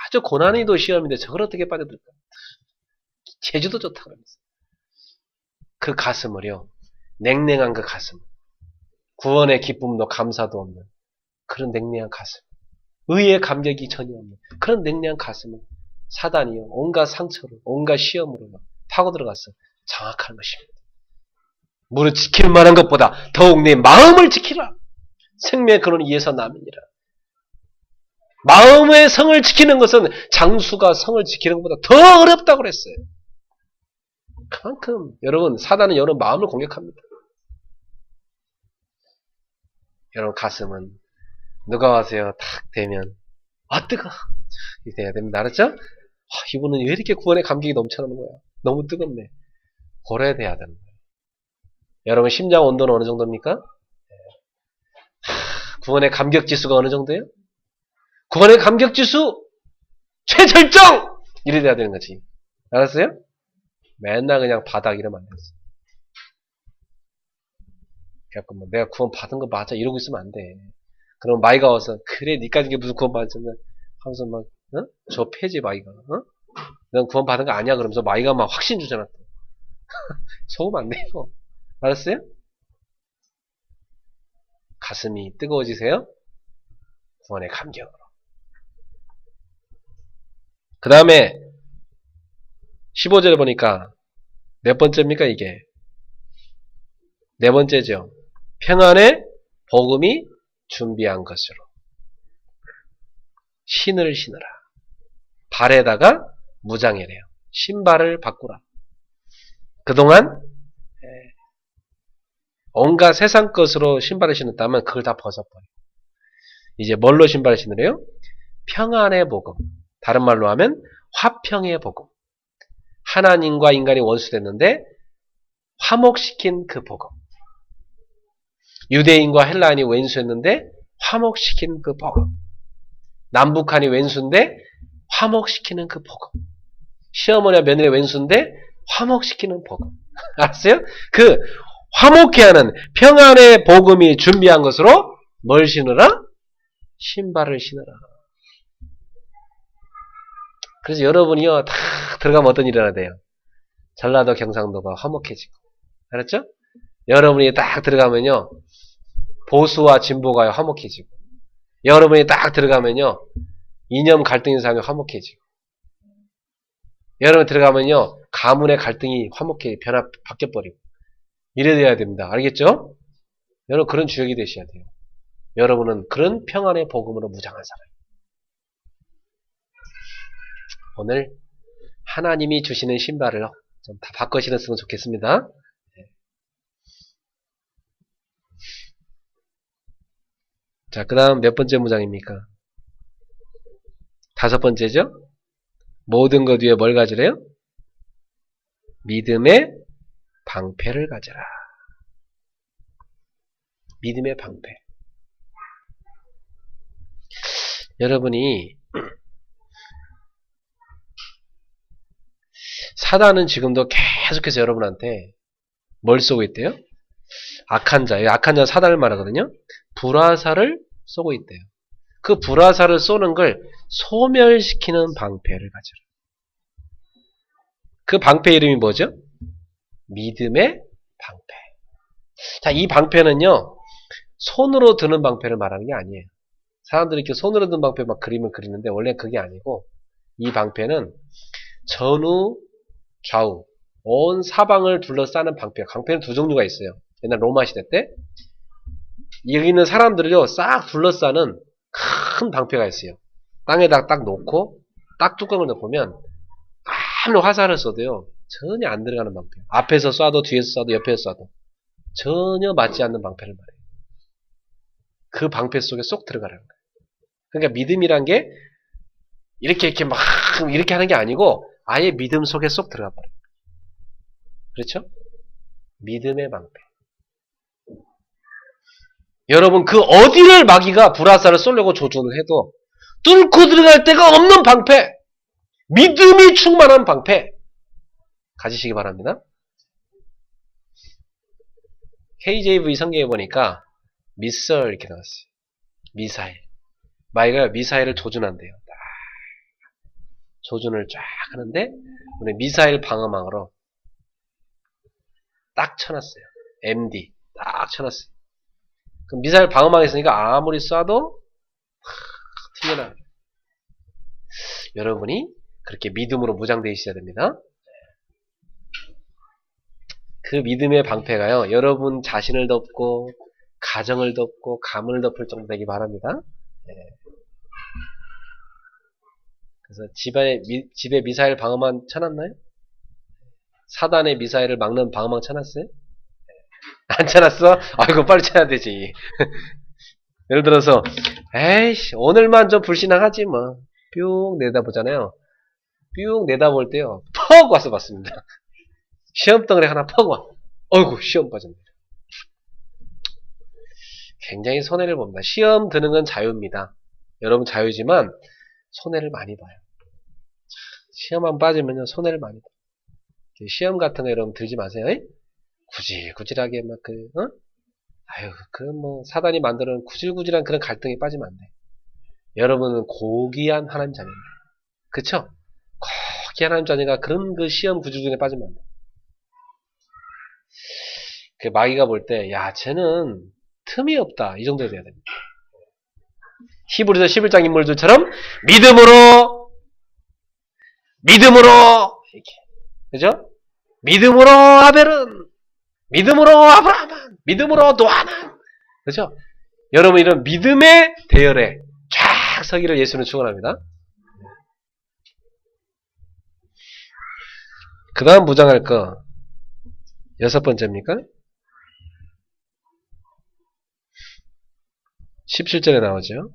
Speaker 1: 아주 고난이도 시험인데 저걸 어떻게 빠져들까? 제주도 좋다고 그러면서. 그 가슴을요. 냉랭한 그 가슴. 구원의 기쁨도 감사도 없는 그런 냉랭한 가슴. 의의 감격이 전혀 없는 그런 냉랭한 가슴을 사단이요. 온갖 상처로 온갖 시험으로 파고 들어갔어. 장악하는 것입니다. 무릇 지킬 만한 것보다 더욱 내 마음을 지키라. 생명의 근원이 이에서 남이니라. 마음의 성을 지키는 것은 장수가 성을 지키는 것보다 더 어렵다고 그랬어요. 그만큼 여러분 사단은 여러분 마음을 공격합니다. 여러분 가슴은 누가 와서요 탁 대면 뜨거 이렇게 돼야 됩니다. 알았죠? 이분은 왜 이렇게 구원의 감격이 넘쳐나는 거야? 너무 뜨겁네. 고려돼야 되는 거예요. 여러분 심장 온도는 어느 정도입니까? 구원의 감격 지수가 어느 정도예요? 구원의 감격 지수 최절정! 이래 돼야 되는 거지. 알았어요? 맨날 그냥 바닥 이러면 안 되겠어. 그래갖고 뭐 내가 구원 받은 거 맞아 이러고 있으면 안 돼. 그럼 마이가 와서 그래 니까지 게 무슨 구원 받았으면 하면서 막 저 폐지 마이가 넌 구원 받은 거 아니야 그러면서 마이가 막 확신 주잖아. 속으면 안 돼요. 알았어요? 가슴이 뜨거워지세요? 구원의 감격으로. 그 다음에 15절에 보니까 몇 번째입니까 이게? 네 번째죠. 평안의 복음이 준비한 것으로 신을 신으라. 발에다가 무장이래요. 신발을 바꾸라. 그동안 온갖 세상 것으로 신발을 신었다면 그걸 다 벗어버려. 이제 뭘로 신발을 신으래요? 평안의 복음. 다른 말로 하면 화평의 복음. 하나님과 인간이 원수됐는데 화목시킨 그 복음. 유대인과 헬라인이 왼수였는데 화목시킨 그 복음. 남북한이 왼수인데 화목시키는 그 복음. 시어머니와 며느리 왼수인데 화목시키는 복음. 알았어요? 그 화목케 하는 평안의 복음이 준비한 것으로 뭘 신으라? 신발을 신으라. 그래서 여러분이요 다 들어가면 어떤 일이 일어나요? 전라도 경상도가 화목해지고. 알았죠? 여러분이 딱 들어가면요 보수와 진보가 화목해지고, 여러분이 딱 들어가면요 이념 갈등인 사람이 화목해지고, 여러분 들어가면요 가문의 갈등이 화목해 바뀌어버리고 이래 돼야 됩니다. 알겠죠? 여러분 그런 주역이 되셔야 돼요. 여러분은 그런 평안의 복음으로 무장한 사람. 오늘 하나님이 주시는 신발을 좀 다 바꿔 신었으면 좋겠습니다. 자, 그 다음 몇 번째 무장입니까? 다섯 번째죠? 모든 것 위에 뭘 가지래요? 믿음의 방패를 가져라. 믿음의 방패. 여러분이 사단은 지금도 계속해서 여러분한테 뭘 쏘고 있대요? 악한 자, 악한 자 사단을 말하거든요. 불화살을 쏘고 있대요. 그 불화살을 쏘는 걸 소멸시키는 방패를 가져라. 그 방패 이름이 뭐죠? 믿음의 방패. 자, 이 방패는요, 손으로 드는 방패를 말하는 게 아니에요. 사람들이 이렇게 손으로 드는 방패 막 그림을 그리는데 원래 그게 아니고, 이 방패는 전후, 좌우, 온 사방을 둘러싸는 방패. 방패는 두 종류가 있어요. 옛날 로마 시대 때 여기 있는 사람들을요 싹 둘러싸는 큰 방패가 있어요. 땅에다 딱 놓고 딱 뚜껑을 덮으면 아무리 화살을 써도요 전혀 안 들어가는 방패. 앞에서 쏴도 뒤에서 쏴도 옆에서 쏴도 전혀 맞지 않는 방패를 말해요. 그 방패 속에 쏙 들어가라는 거예요. 그러니까 믿음이란 게 이렇게 막 이렇게 하는 게 아니고 아예 믿음 속에 쏙 들어가 버려요. 그렇죠? 믿음의 방패. 여러분 그 어디를 마귀가 불화살을 쏘려고 조준을 해도 뚫고 들어갈 데가 없는 방패, 믿음이 충만한 방패 가지시기 바랍니다. KJV 성경에 보니까 미설 이렇게 나왔어요. 미사일. 마귀가 미사일을 조준한대요. 조준을 쫙 하는데 우리 미사일 방어망으로 딱 쳐놨어요. MD 딱 쳐놨어요. 그럼 미사일 방어망이 있으니까 아무리 쏴도 튕겨나가요. 여러분이 그렇게 믿음으로 무장되어 있어야 됩니다. 그 믿음의 방패가요. 여러분 자신을 덮고 가정을 덮고 가문을 덮을 정도 되기 바랍니다. 예. 그래서 집에 미사일 방어만 쳐놨나요? 사단의 미사일을 막는 방어망 쳐놨어요? 안 쳐놨어? 아이고 빨리 쳐야 되지. 예를 들어서 에이씨 오늘만 좀 불신앙하지 뭐 뿅 내다보잖아요. 뿅 내다볼 때요 퍽 와서 봤습니다. 시험덩어리 하나 퍽 와. 어이구 시험 빠졌네. 굉장히 손해를 봅니다. 시험 드는 건 자유입니다. 여러분 자유지만 손해를 많이 봐요. 시험만 빠지면 손해를 많이 봐요. 시험 같은 거 여러분 들지 마세요. 에이? 구질구질하게 막 아유 뭐 사단이 만드는 구질구질한 그런 갈등에 빠지면 안 돼. 여러분은 고귀한 하나님 자녀입니다. 그쵸? 고귀한 하나님 자녀가 그런 그 시험 구질구질에 빠지면 안 돼. 그 마귀가 볼 때 야 쟤는 틈이 없다 이 정도 돼야 됩니다. 히브리서 11장 인물들처럼 믿음으로 이렇게 그죠? 믿음으로 아벨은 믿음으로 아브라함은 믿음으로 노아는 그죠? 여러분 이런 믿음의 대열에 쫙 서기를 예수는 축원합니다. 그 다음 무장할 거 6번째입니까? 17절에 나오죠.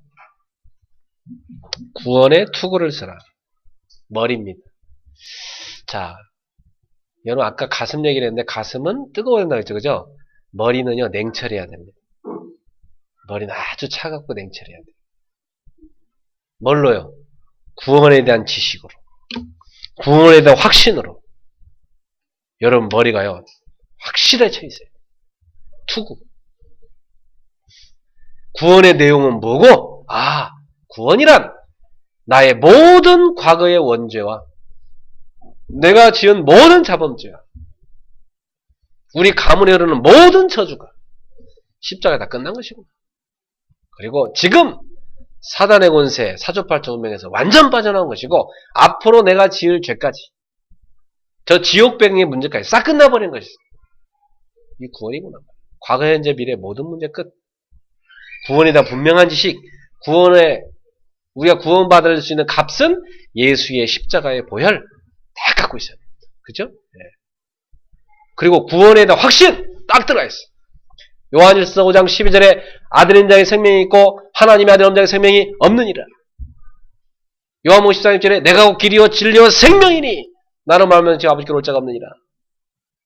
Speaker 1: 구원의 투구를 쓰라. 머리입니다. 자, 여러분 아까 가슴 얘기를 했는데 가슴은 뜨거워야 된다고 했죠. 그죠? 머리는요 냉철해야 됩니다. 머리는 아주 차갑고 냉철해야 돼요. 뭘로요? 구원에 대한 지식으로. 구원에 대한 확신으로. 여러분 머리가요 확실하게 쳐 있어요. 투구. 구원의 내용은 뭐고? 아, 구원이란 나의 모든 과거의 원죄와 내가 지은 모든 자범죄와 우리 가문에 흐르는 모든 저주가 십자가에 다 끝난 것이고 그리고 지금 사단의 권세 사조팔자 운명에서 완전 빠져나온 것이고 앞으로 내가 지을 죄까지 저 지옥병의 문제까지 싹 끝나버린 것이죠. 이 구원이구나. 과거 현재 미래 모든 문제 끝. 구원에 대한 분명한 지식 우리가 구원받을 수 있는 값은 예수의 십자가의 보혈 다 갖고 있어요. 그죠? 네. 그리고 구원에 대한 확신 딱 들어가 있어. 요한일서 5장 12절에 아들인 자의 생명이 있고 하나님의 아들 없는 자의 생명이 없느니라. 요한복음 14장 1절에 내가 곧 길이요 진리요 생명이니 나는 말하면 제 아버지께 올 자가 없느니라.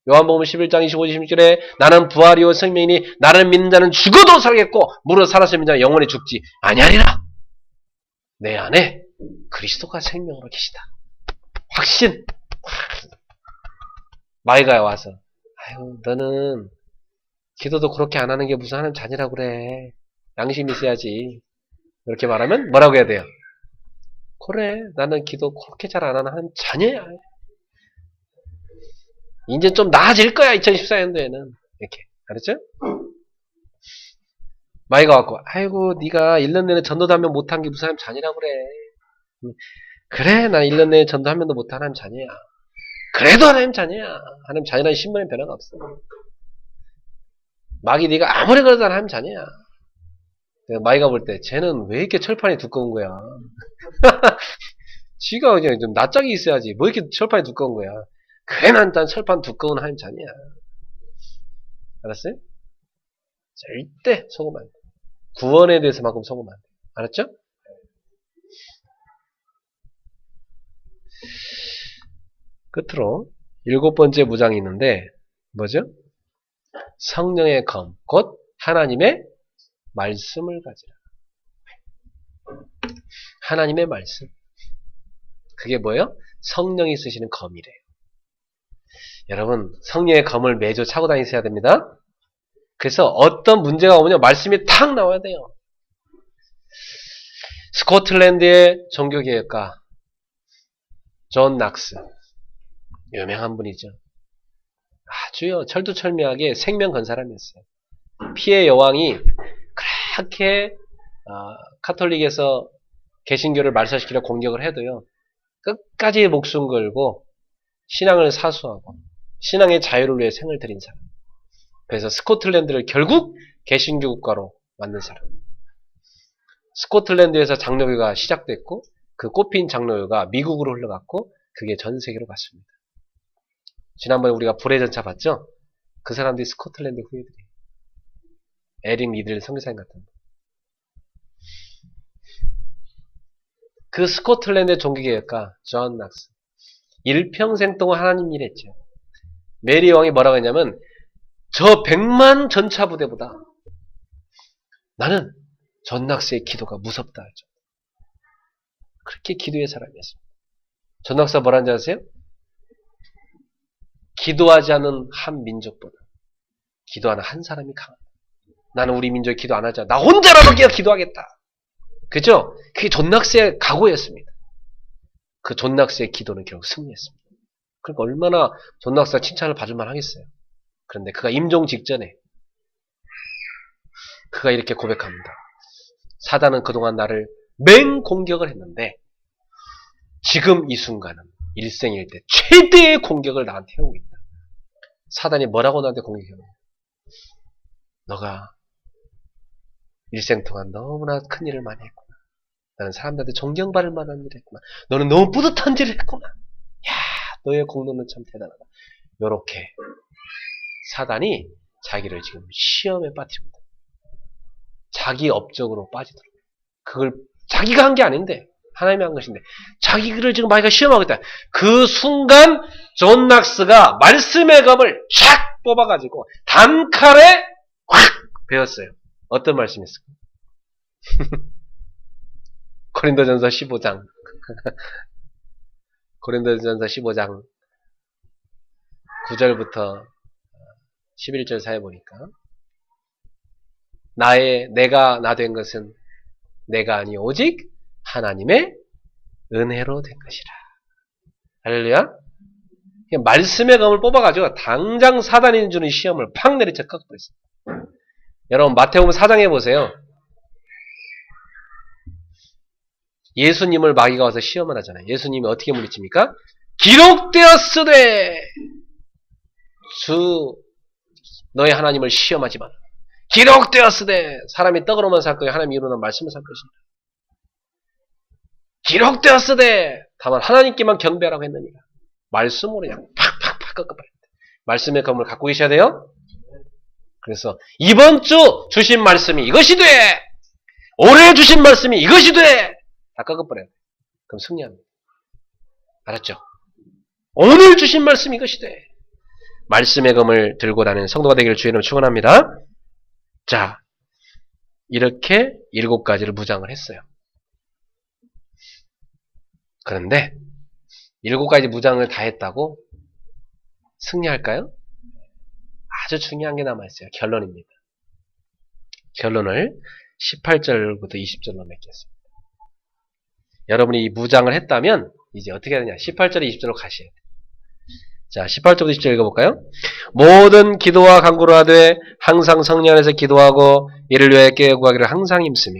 Speaker 1: 요한복음 11장 25, 26절에 나는 부활이요 생명이니 나를 믿는 자는 죽어도 살겠고 무릇 살아서 믿는 자는 영원히 죽지 아니하리라. 내 안에 그리스도가 생명으로 계시다. 확신. 마귀가 와서 아유 너는 기도도 그렇게 안 하는 게 무슨 하나님 자녀라고 그래. 양심 있어야지. 이렇게 말하면 뭐라고 해야 돼요? 그래 나는 기도 그렇게 잘 안 하는 하나님 자녀야. 이제 좀 나아질 거야 2014년도에는 이렇게 알았죠? 마귀가 왔고 아이고 네가 1년 내내 전도도 한 명 못한 게 무슨 하나님 자녀라고 그래. 그래 난 1년 내내 전도 한 명도 못한 하나님 자녀야. 그래도 하나님 자녀야. 하나님 자녀라는 신분에 변화가 없어. 마귀 네가 아무리 그래도 하나님 자녀야. 마귀가 볼 때 쟤는 왜 이렇게 철판이 두꺼운 거야. 지가 그냥 좀 낯짝이 있어야지 뭐 이렇게 철판이 두꺼운 거야. 그래 난 철판 두꺼운 하나님 자녀야. 알았어요? 절대 속으면 안 돼. 구원에 대해서만큼 속으면 안 돼. 알았죠? 끝으로 7번째 무장이 있는데 뭐죠? 성령의 검, 곧 하나님의 말씀을 가지라. 하나님의 말씀. 그게 뭐예요? 성령이 쓰시는 검이래요. 여러분 성령의 검을 매주 차고 다니셔야 됩니다. 그래서 어떤 문제가 오면 말씀이 탁 나와야 돼요. 스코틀랜드의 종교개혁가 존 낙스 유명한 분이죠. 아주요 철두철미하게 생명 건 사람이었어요. 피해 여왕이 그렇게 카톨릭에서 개신교를 말살시키려 공격을 해도요 끝까지 목숨 걸고 신앙을 사수하고 신앙의 자유를 위해 생을 들인 사람. 그래서 스코틀랜드를 결국 개신교 국가로 만든 사람. 스코틀랜드에서 장로교가 시작됐고 그 꽃핀 장로교가 미국으로 흘러갔고 그게 전 세계로 갔습니다. 지난번에 우리가 불의 전차 봤죠? 그 사람들이 스코틀랜드 후예들이에요. 에릭 리들 선교사님 같은 분. 그 스코틀랜드 종교개혁가 존 낙스 일평생 동안 하나님 일했죠. 메리 왕이 뭐라고 했냐면 저 100만 전차 부대보다 나는 존 낙스의 기도가 무섭다 하죠. 그렇게 기도의 사람이었습니다. 존 낙스가 뭐라는지 아세요? 기도하지 않은 한 민족보다 기도하는 한 사람이 강하다. 나는 우리 민족이 기도 안 하자. 나 혼자라도 기도하겠다. 그죠? 그게 존 낙스의 각오였습니다. 그 존 낙스의 기도는 결국 승리했습니다. 그러니까 얼마나 존 낙스가 칭찬을 받을 만하겠어요. 그런데 그가 임종 직전에 그가 이렇게 고백합니다. 사단은 그동안 나를 맹공격을 했는데 지금 이 순간은 일생일대 최대의 공격을 나한테 해오고 있다. 사단이 뭐라고 나한테 공격해오냐. 너가 일생 동안 너무나 큰 일을 많이 했구나. 나는 사람들한테 존경받을 만한 일을 했구나. 너는 너무 뿌듯한 일을 했구나. 야, 너의 공로는 참 대단하다. 요렇게 사단이 자기를 지금 시험에 빠뜨립니다. 자기 업적으로 빠지도록. 그걸 자기가 한 게 아닌데 하나님이 한 것인데 자기를 지금 마귀가 시험하고 있다. 그 순간 존 낙스가 말씀의 검을 샥 뽑아가지고 단칼에 확 베었어요. 어떤 말씀이었을까? 고린도전서 15장 고린도전서 15장 9절부터 11절 사이에 보니까 내가 나 된 것은 내가 아니 오직 하나님의 은혜로 된 것이라. 할렐루야. 말씀의 검을 뽑아가지고 당장 사단이 주는 시험을 팍 내리쳐 꺾어버렸어요. 여러분 마태복음 4장에 보세요. 예수님을 마귀가 와서 시험을 하잖아요. 예수님이 어떻게 물리칩니까? 기록되었으되 주 너의 하나님을 시험하지 마라. 기록되었으되 사람이 떡으로만 살 거예요. 하나님이 이루는 말씀을 살 것입니다. 기록되었으되 다만 하나님께만 경배하라고 했느니라. 말씀으로 그냥 팍팍팍 꺾어버립니다. 말씀의 검을 갖고 계셔야 돼요. 그래서 이번 주 주신 말씀이 이것이 돼. 올해 주신 말씀이 이것이 돼. 다 꺾어버려요. 그럼 승리합니다. 알았죠? 오늘 주신 말씀이 이것이 돼. 말씀의 검을 들고 다니는 성도가 되기를 주의 이름으로 축원합니다. 자, 이렇게 7가지를 무장을 했어요. 그런데 7가지 무장을 다 했다고 승리할까요? 아주 중요한 게 남아있어요. 결론입니다. 결론을 18절부터 20절로 맺겠습니다. 여러분이 이 무장을 했다면 이제 어떻게 해야 되냐. 18절 20절로 가셔야 돼요. 자, 18절부터 20절 읽어볼까요? 모든 기도와 간구를 하되 항상 성령 안에서 기도하고 이를 위하여 깨어 구하기를 항상 힘쓰며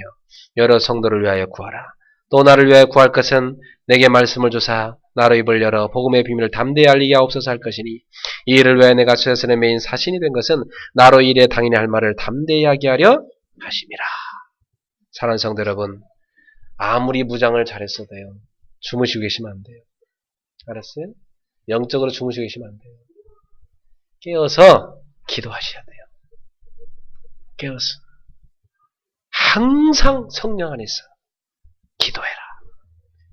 Speaker 1: 여러 성도를 위하여 구하라. 또 나를 위하여 구할 것은 내게 말씀을 주사 나로 입을 열어 복음의 비밀을 담대히 알리게 하옵소서 할 것이니 이 일을 위하여 내가 최선의 메인 사신이 된 것은 나로 일에 당연히 할 말을 담대히 하게 하려 하심이라. 사랑하는 성도 여러분, 아무리 무장을 잘했어도요 주무시고 계시면 안 돼요. 알았어요? 영적으로 주무시고 계시면 안 돼요. 깨어서 기도하셔야 돼요. 깨어서 항상 성령 안에서 기도해라.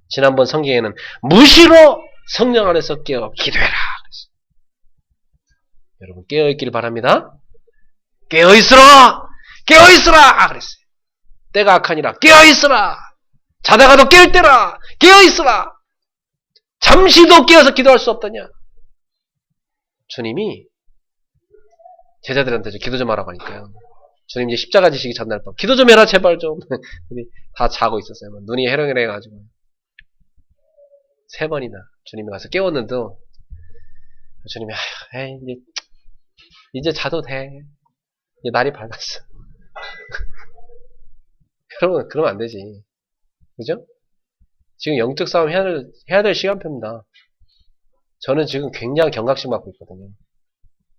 Speaker 1: 지난번 성경에는 무시로 성령 안에서 깨어 기도해라. 그랬어요. 여러분 깨어있기를 바랍니다. 깨어있으라! 깨어있으라! 그랬어요. 때가 악하니라 깨어있으라! 자다가도 깰 때라! 깨어있으라! 잠시도 깨어서 기도할 수 없더냐? 주님이 제자들한테 기도 좀 하라고 하니까요. 주님 이제 십자가 지시기 전날 밤 기도 좀 해라 제발 좀. 다 자고 있었어요. 눈이 해롱해롱해가지고 3번이나 주님이 가서 깨웠는데도 주님이 이제 자도 돼. 이제 날이 밝았어. 여러분 그러면 안 되지. 그죠? 지금 영적 싸움 해야 될 시간표입니다. 저는 지금 굉장히 경각심 갖고 있거든요.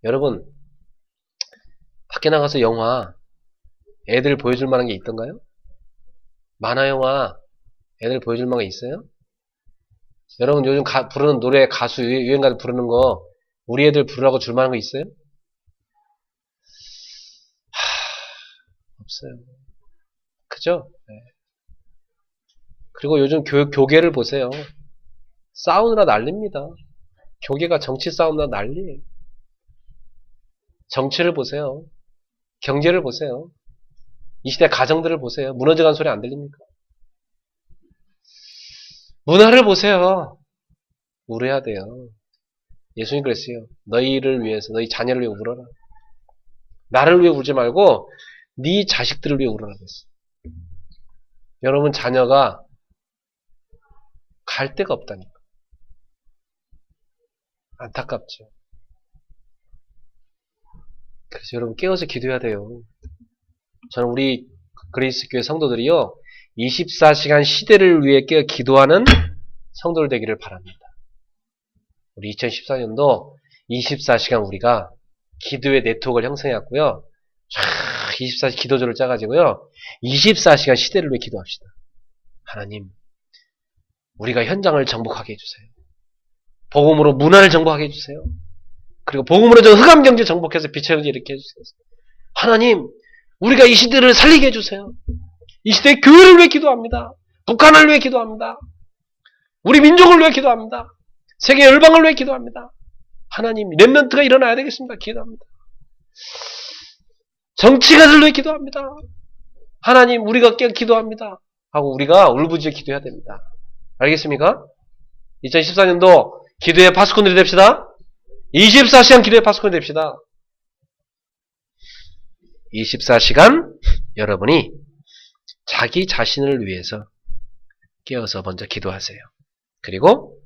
Speaker 1: 여러분 밖에 나가서 영화, 애들 보여줄 만한 게 있던가요? 만화 영화, 애들 보여줄 만한 게 있어요? 여러분 요즘 부르는 노래, 가수, 유행가들 부르는 거, 우리 애들 부르라고 줄 만한 거 있어요? 없어요. 그죠? 네. 그리고 요즘 교계를 보세요. 싸우느라 난립니다. 교계가 정치 싸우느라 난리예요. 정치를 보세요. 경제를 보세요. 이 시대 가정들을 보세요. 무너져간 소리 안 들립니까? 문화를 보세요. 울어야 돼요. 예수님 그랬어요. 너희를 위해서, 너희 자녀를 위해 울어라. 나를 위해 울지 말고 네 자식들을 위해 울어라 그랬어요. 여러분 자녀가 갈 데가 없다니까. 안타깝죠. 그래서 여러분 깨어서 기도해야 돼요. 저는 우리 그레이스 교회 성도들이요. 24시간 시대를 위해 깨어 기도하는 성도들 되기를 바랍니다. 우리 2014년도 24시간 우리가 기도의 네트워크를 형성해왔고요. 24시간 기도조를 짜가지고요. 24시간 시대를 위해 기도합시다. 하나님, 우리가 현장을 정복하게 해주세요. 복음으로 문화를 정복하게 해주세요. 그리고 복음으로 저 흑암경제 정복해서 빛의 경제 이렇게 해주세요. 하나님, 우리가 이 시대를 살리게 해주세요. 이 시대의 교회를 위해 기도합니다. 북한을 위해 기도합니다. 우리 민족을 위해 기도합니다. 세계 열방을 위해 기도합니다. 하나님, 렘넌트가 일어나야 되겠습니다. 기도합니다. 정치가들 위해 기도합니다. 하나님, 우리가 기도합니다. 하고 우리가 울부짖어 기도해야 됩니다. 알겠습니까? 2014년도 기도의 파수꾼들이 됩시다. 24시간 기도의 파수꾼이 됩시다. 24시간 여러분이 자기 자신을 위해서 깨어서 먼저 기도하세요. 그리고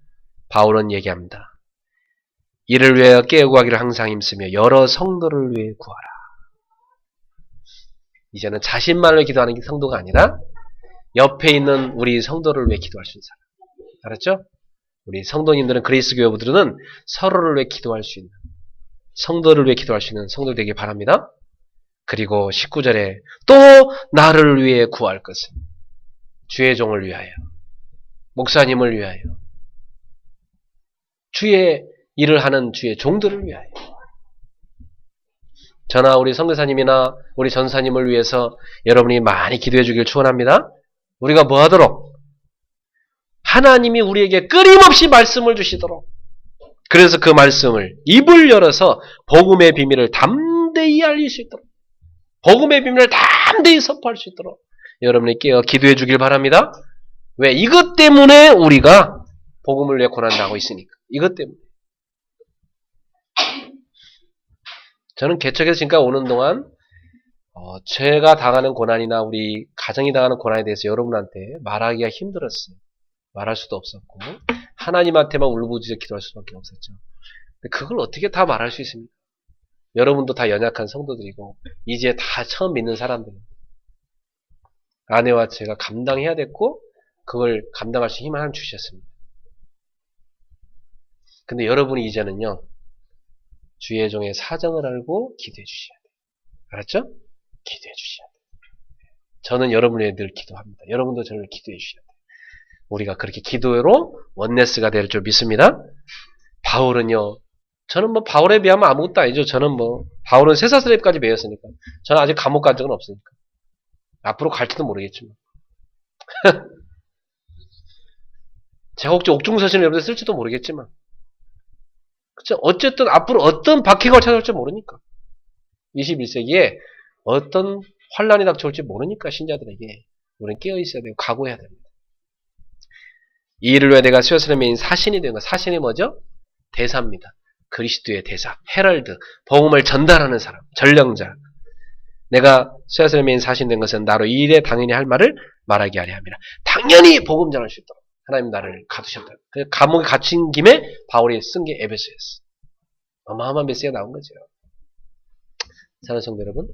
Speaker 1: 바울은 얘기합니다. 이를 위하여 깨어 구하기를 항상 힘쓰며 여러 성도를 위해 구하라. 이제는 자신만을 기도하는 게 성도가 아니라 옆에 있는 우리 성도를 위해 기도할 수 있는 사람. 알았죠? 우리 성도님들은 그리스 교회부들은 서로를 위해 기도할 수 있는 성도를 위해 기도할 수 있는 성도 되길 바랍니다. 그리고 19절에 또 나를 위해 구할 것은 주의 종을 위하여 목사님을 위하여 주의 일을 하는 주의 종들을 위하여 저나 우리 선교사님이나 우리 전사님을 위해서 여러분이 많이 기도해 주길 축원합니다. 우리가 뭐 하도록? 하나님이 우리에게 끊임없이 말씀을 주시도록 그래서 그 말씀을 입을 열어서 복음의 비밀을 담대히 알릴 수 있도록 복음의 비밀을 담대히 선포할 수 있도록 여러분이 깨어 기도해 주길 바랍니다. 왜? 이것 때문에 우리가 복음을 위해 고난당하고 있으니까. 이것 때문에. 저는 개척에서 지금까지 오는 동안 제가 당하는 고난이나 우리 가정이 당하는 고난에 대해서 여러분한테 말하기가 힘들었어요. 말할 수도 없었고 하나님한테만 울부짖어 기도할 수밖에 없었죠. 그걸 어떻게 다 말할 수 있습니까? 여러분도 다 연약한 성도들이고 이제 다 처음 믿는 사람들입니다. 아내와 제가 감당해야 됐고 그걸 감당할 수 힘을 하나님 주셨습니다. 근데 여러분이 이제는요. 주의 종의 사정을 알고 기도해 주셔야 돼요. 알았죠? 기도해 주셔야 돼요. 저는 여러분을 위해 늘 기도합니다. 여러분도 저를 기도해 주셔야 돼요. 우리가 그렇게 기도로 원네스가 될 줄 믿습니다. 바울은요. 저는 뭐 바울에 비하면 아무것도 아니죠. 저는 뭐 바울은 쇠사슬랩까지 배웠으니까. 저는 아직 감옥 간 적은 없으니까. 앞으로 갈지도 모르겠지만. 제가 혹시 옥중서신을 여러분들 쓸지도 모르겠지만. 그쵸? 어쨌든 앞으로 어떤 박해가 찾아올지 모르니까. 21세기에 어떤 환란이 닥쳐올지 모르니까 신자들에게 우리는 깨어있어야 되고 각오해야 됩니다. 이 일을 위해 내가 쇠사슬의 사신이 되는 거. 사신이 뭐죠? 대사입니다. 그리스도의 대사, 헤럴드, 복음을 전달하는 사람, 전령자. 내가 쇠사슬의 사신된 것은 나로 이 일에 당연히 할 말을 말하게 하려 함이라. 당연히 복음 전할 수 있도록 하나님 나를 가두셨다. 그 감옥에 갇힌 김에 바울이 쓴 게 에베소였어. 어마어마한 메시지가 나온 거죠. 사랑하는 성도 여러분,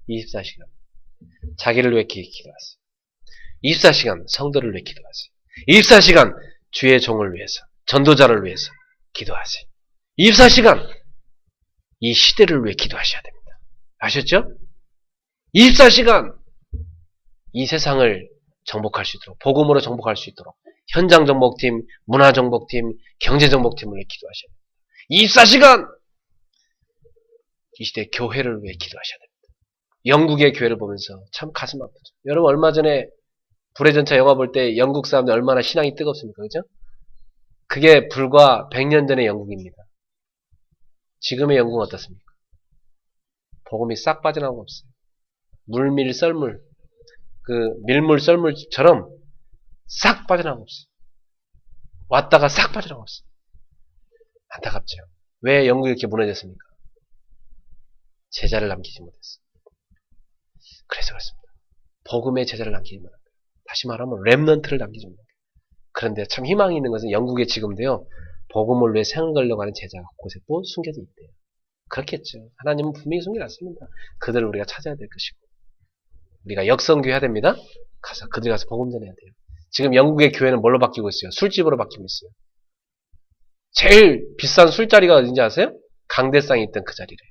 Speaker 1: 24시간 자기를 위해 기도하세요. 24시간 성도를 위해 기도하세요. 24시간 주의 종을 위해서, 전도자를 위해서 기도하세요. 24시간 이 시대를 위해 기도하셔야 됩니다. 아셨죠? 24시간 이 세상을 정복할 수 있도록, 복음으로 정복할 수 있도록 현장 정복팀, 문화 정복팀, 경제 정복팀을 위해 기도하셔야 됩니다. 24시간 이 시대 교회를 위해 기도하셔야 됩니다. 영국의 교회를 보면서 참 가슴 아프죠. 여러분 얼마 전에 불의 전차 영화 볼 때 영국 사람들 얼마나 신앙이 뜨겁습니까? 그죠? 그게 불과 100년 전의 영국입니다. 지금의 영국은 어떻습니까? 복음이 싹 빠져나오고 없어요. 물밀 썰물, 그 밀물 썰물처럼 싹 빠져나오고 없어요. 왔다가 싹 빠져나오고 없어요. 안타깝죠. 왜 영국이 이렇게 무너졌습니까? 제자를 남기지 못했어요. 그래서 그렇습니다. 복음의 제자를 남기지 못합니다. 다시 말하면 렘넌트를 남기지 못합니다. 그런데 참 희망이 있는 것은 영국에 지금도요. 복음을 위해 생을 걸려고 하는 제자가 곳에 또 숨겨져 있대요. 그렇겠죠. 하나님은 분명히 숨겨놨습니다. 그들을 우리가 찾아야 될 것이고 우리가 역성교해야 됩니다. 그들이 가서 복음 전해야 돼요. 지금 영국의 교회는 뭘로 바뀌고 있어요? 술집으로 바뀌고 있어요. 제일 비싼 술자리가 어딘지 아세요? 강대상이 있던 그 자리래요.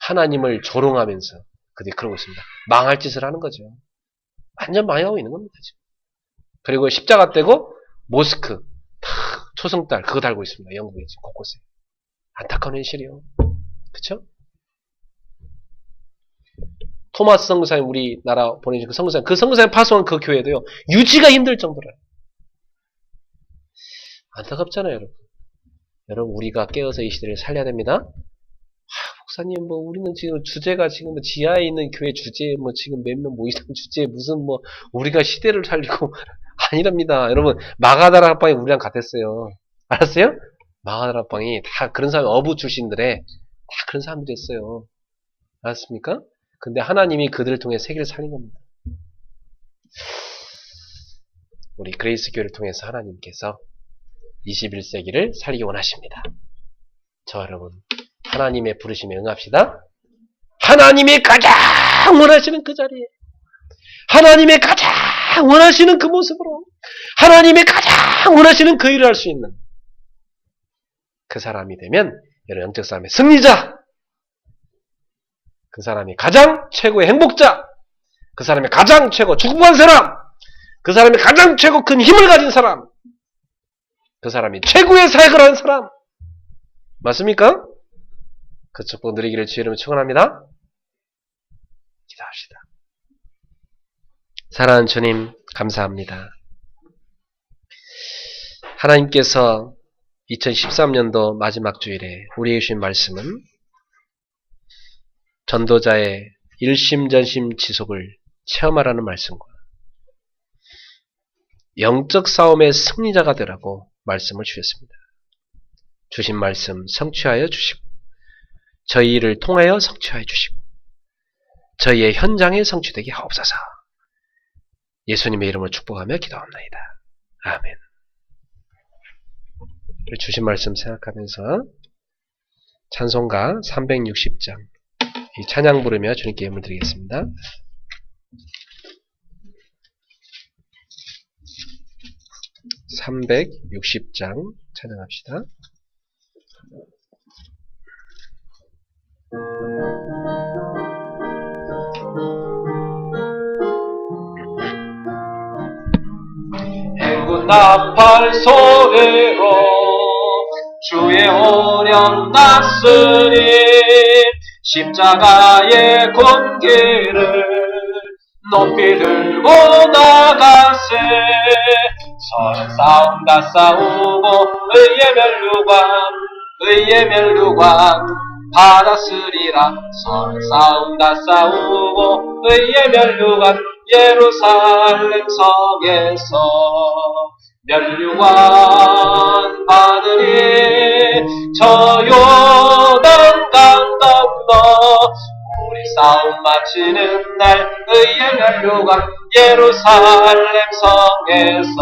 Speaker 1: 하나님을 조롱하면서 그들이 그러고 있습니다. 망할 짓을 하는 거죠. 완전 망하고 있는 겁니다. 지금. 그리고 십자가 떼고 모스크 초승달 그거 달고 있습니다. 영국에 지금 곳곳에. 안타까운 현실이요. 그쵸? 토마스 선교사님 우리나라 보내주신 그 선교사님, 그 선교사님 파송한 그 교회도요. 유지가 힘들 정도로. 안타깝잖아요, 여러분. 여러분 우리가 깨어서 이 시대를 살려야 됩니다. 목사님 우리는 지금 주제가 지금 지하에 있는 교회 주제 지금 몇 명 이상 주제 무슨 우리가 시대를 살리고 아니랍니다. 여러분 마가다라 합방이 우리랑 같았어요. 알았어요? 마가다라 합방이 다 그런 사람 어부 출신들의 다 그런 사람들이었어요. 알았습니까? 근데 하나님이 그들을 통해 세계를 살린 겁니다. 우리 그레이스 교회를 통해서 하나님께서 21세기를 살리기 원하십니다. 저 여러분 하나님의 부르심에 응합시다. 하나님이 가장 원하시는 그 자리에 하나님의 가장 원하시는 그 모습으로 하나님의 가장 원하시는 그 일을 할 수 있는 그 사람이 되면 여러분 영적 싸움의 승리자, 그 사람이 가장 최고의 행복자, 그 사람이 가장 최고 축복한 사람, 그 사람이 가장 최고 큰 힘을 가진 사람, 그 사람이 최고의 사역을 하는 사람 맞습니까? 그 축복 누리기를 주의 이름으로 축원합니다. 기도합시다. 사랑하는 주님 감사합니다. 하나님께서 2013년도 마지막 주일에 우리에게 주신 말씀은 전도자의 일심전심 지속을 체험하라는 말씀과 영적 싸움의 승리자가 되라고 말씀을 주셨습니다. 주신 말씀 성취하여 주시고 저희 일을 통하여 성취하여 주시고 저희의 현장에 성취되게 하옵소서. 예수님의 이름으로 축복하며 기도합니다. 아멘. 주신 말씀 생각하면서 찬송가 360장 이 찬양 부르며 주님께 예물 드리겠습니다. (360장) 찬양합시다.
Speaker 2: 행군 나팔 소리로 주의 오령 났으니 십자가의 공기를 높이 들고 나가세. 서로 싸운다 싸우고 의의 멸류관 받았으리라. 서로 싸운다 싸우고 의의 멸류관 예루살렘 성에서 멸류관 받으리. 저 요단 강 건너 우리 싸움 마치는 날 의의 멸류관 예루살렘 성에서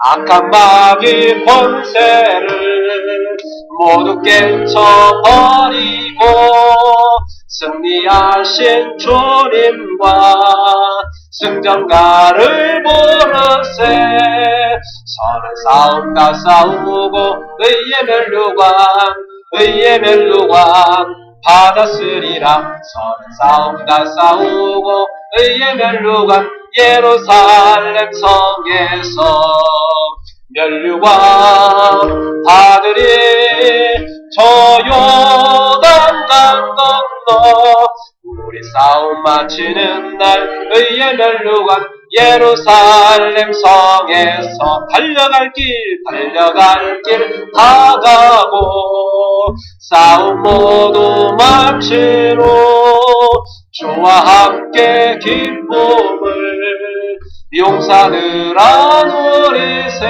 Speaker 2: 악한 마귀 권세를 모두 깨쳐버리고 승리하신 주님과 승전가를 부르세. 서로 싸움다 싸우고 의의 멸류관 받았으리라. 선은 싸움 다 싸우고 의의 면류관 예루살렘 성에서 면류관 받으리. 저 요단 강 건너 우리 싸움 마치는 날 의의 면류관 예루살렘 성에서 달려갈 길 다 가고 싸움 모두 마치로 주와 함께 기쁨을 용사들아 누리세.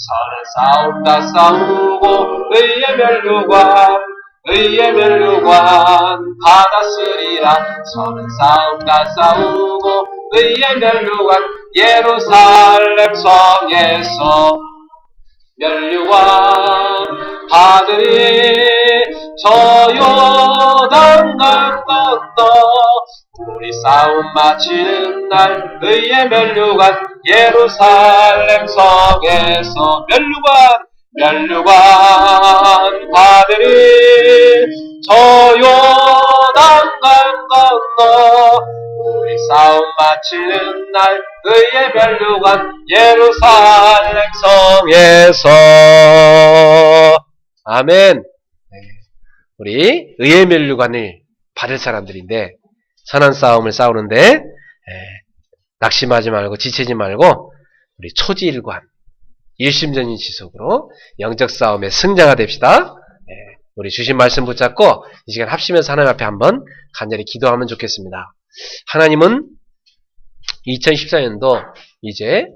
Speaker 2: 선은 싸움 다 싸우고 의의 면류관 받았으리라. 선은 싸움 다 싸우고 의의 면류관 예루살렘 성에서 면류관 받으리. 저 요단 강 건너 우리 싸움 마치는 날 의의 면류관 예루살렘 성에서 면류관 받으리. 저 요단 강 건너 우리 싸움 마치는 날 의의 면류관 예루살렘 성에서.
Speaker 1: 아멘. 우리 의의 면류관을 받을 사람들인데 선한 싸움을 싸우는데 낙심하지 말고 지치지 말고 우리 초지일관 일심전진 지속으로 영적 싸움의 승자가 됩시다. 우리 주신 말씀 붙잡고 이 시간 합심해서 하나님 앞에 한번 간절히 기도하면 좋겠습니다. 하나님은 2014년도 이제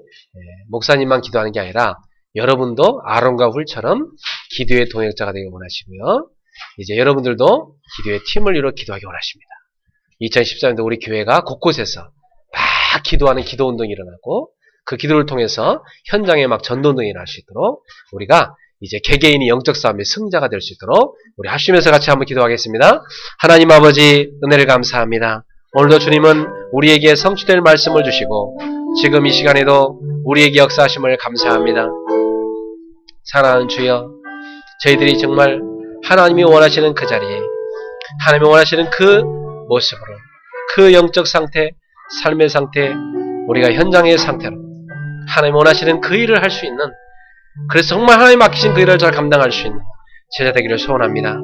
Speaker 1: 목사님만 기도하는 게 아니라 여러분도 아론과 훌처럼 기도의 동역자가 되길 원하시고요. 이제 여러분들도 기도의 팀을 이루어 기도하기 원하십니다. 2014년도 우리 교회가 곳곳에서 막 기도하는 기도운동이 일어나고 그 기도를 통해서 현장에 막 전도운동이 일어날 수 있도록 우리가 이제 개개인이 영적 싸움의 승자가 될 수 있도록 우리 합심해서 같이 한번 기도하겠습니다. 하나님 아버지 은혜를 감사합니다. 오늘도 주님은 우리에게 성취될 말씀을 주시고 지금 이 시간에도 우리에게 역사하심을 감사합니다. 사랑하는 주여, 저희들이 정말 하나님이 원하시는 그 자리에 하나님이 원하시는 그 모습으로 그 영적 상태, 삶의 상태, 우리가 현장의 상태로 하나님이 원하시는 그 일을 할 수 있는, 그래서 정말 하나님 맡기신 그 일을 잘 감당할 수 있는 제자 되기를 소원합니다.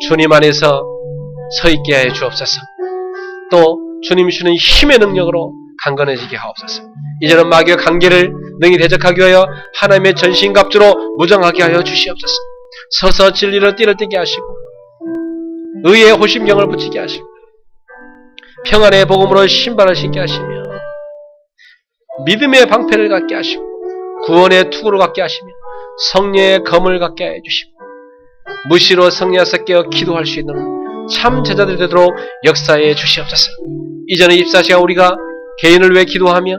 Speaker 1: 주님 안에서 서 있게 하여 주옵소서. 또 주님 주시는 힘의 능력으로 강건해지게 하옵소서. 이제는 마귀의 관계를 능히 대적하기 위하여 하나님의 전신갑주로 무장하게 하여 주시옵소서. 서서 진리로 띠를 띠게 하시고 의의 호심경을 붙이게 하시고 평안의 복음으로 신발을 신게 하시며 믿음의 방패를 갖게 하시고 구원의 투구를 갖게 하시며 성령의 검을 갖게 해주시고 무시로 성령에서 깨어 기도할 수 있는 참 제자들이 되도록 역사해 주시옵소서. 이제는 24시간 우리가 개인을 위해 기도하며,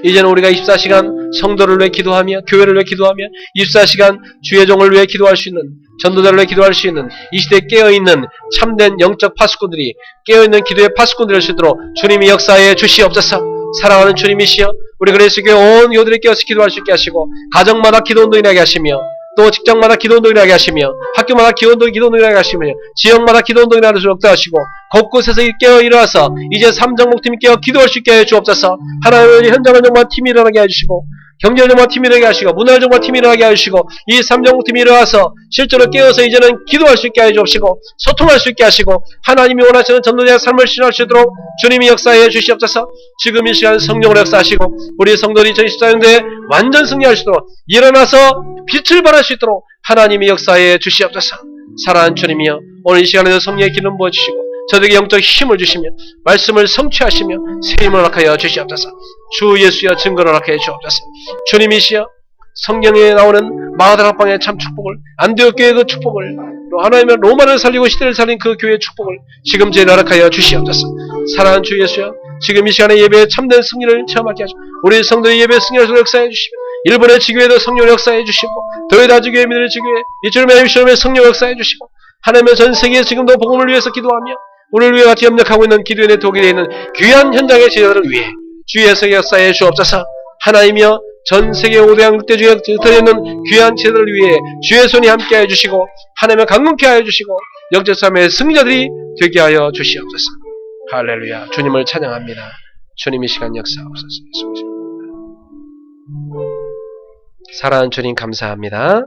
Speaker 1: 이제는 우리가 24시간 성도를 위해 기도하며, 교회를 위해 기도하며, 24시간 주의 종을 위해 기도할 수 있는, 전도자를 위해 기도할 수 있는 이 시대에 깨어있는 참된 영적 파수꾼들이 깨어있는 기도의 파수꾼들이 될 수 있도록 주님이 역사해 주시옵소서. 사랑하는 주님이시여, 우리 그리스도교회 온 교우들이 깨어서 기도할 수 있게 하시고 가정마다 기도운동이 나게 하시며 또 직장마다 기도운동이 나게 하시며 학교마다 기도운동이 나게 하시며 지역마다 기도운동이 나게 역사하시고 곳곳에서 깨어 일어나서 이제 삼정목팀이 깨어 기도할 수 있게 해 주옵소서. 하나님의 현장을 정말 팀이 일어나게 해주시고 경제를 정말 팀이 일어나게 하시고 문화를 정말 팀이 일어나게 해주시고 이 삼정목팀이 일어나서 실제로 깨어서 이제는 기도할 수 있게 해 주옵시고 소통할 수 있게 하시고 하나님이 원하시는 전도자의 삶을 실현할 수 있도록 주님이 역사해 주시옵소서. 지금 이 시간 성령으로 역사하시고 우리 성도들이 2014년도에 완전 승리할 수 있도록 일어나서 빛을 발할 수 있도록 하나님이 역사해 주시옵소서. 사랑하는 주님이여, 오늘 이 시간에도 성령의 기름 부어주시고 저들에게 영적 힘을 주시며 말씀을 성취하시며 세임을 허락하여 주시옵소서. 주 예수여 증거를 허락하여 주옵소서. 주님이시여, 성경에 나오는 마가다락방의 참 축복을, 안디옥 교회의 그 축복을, 또 하나님의 로마를 살리고 시대를 살린 그 교회의 축복을 지금 저희를 허락하여 주시옵소서. 사랑하는 주 예수여, 지금 이 시간에 예배에 참된 승리를 체험하게 하시고 우리 성도의 예배 승리를 역사해 주시며 일본의 지교회도 성령 역사해 주시고 도요다 지교회, 미들의 지교회, 이주름의 미션의 성령 역사해 주시고 하나님의 전 세계에 지금도 복음을 위해서 기도하며 우리를 위해 같이 협력하고 있는 기도의 네트워크에 있는 귀한 현장의 제자들을 위해 주의에서 역사해 주옵소서. 하나님이여, 전 세계 5대양 6대주에 흩어져 있는 귀한 제자들을 위해 주의 손이 함께 해주시고 하나님의 강건케 하여 주시고 영적 싸움의 승리자들이 되게 하여 주시옵소서. 할렐루야. 주님을 찬양합니다. 주님 이 시간 역사하옵소서. 사랑하는 주님 감사합니다.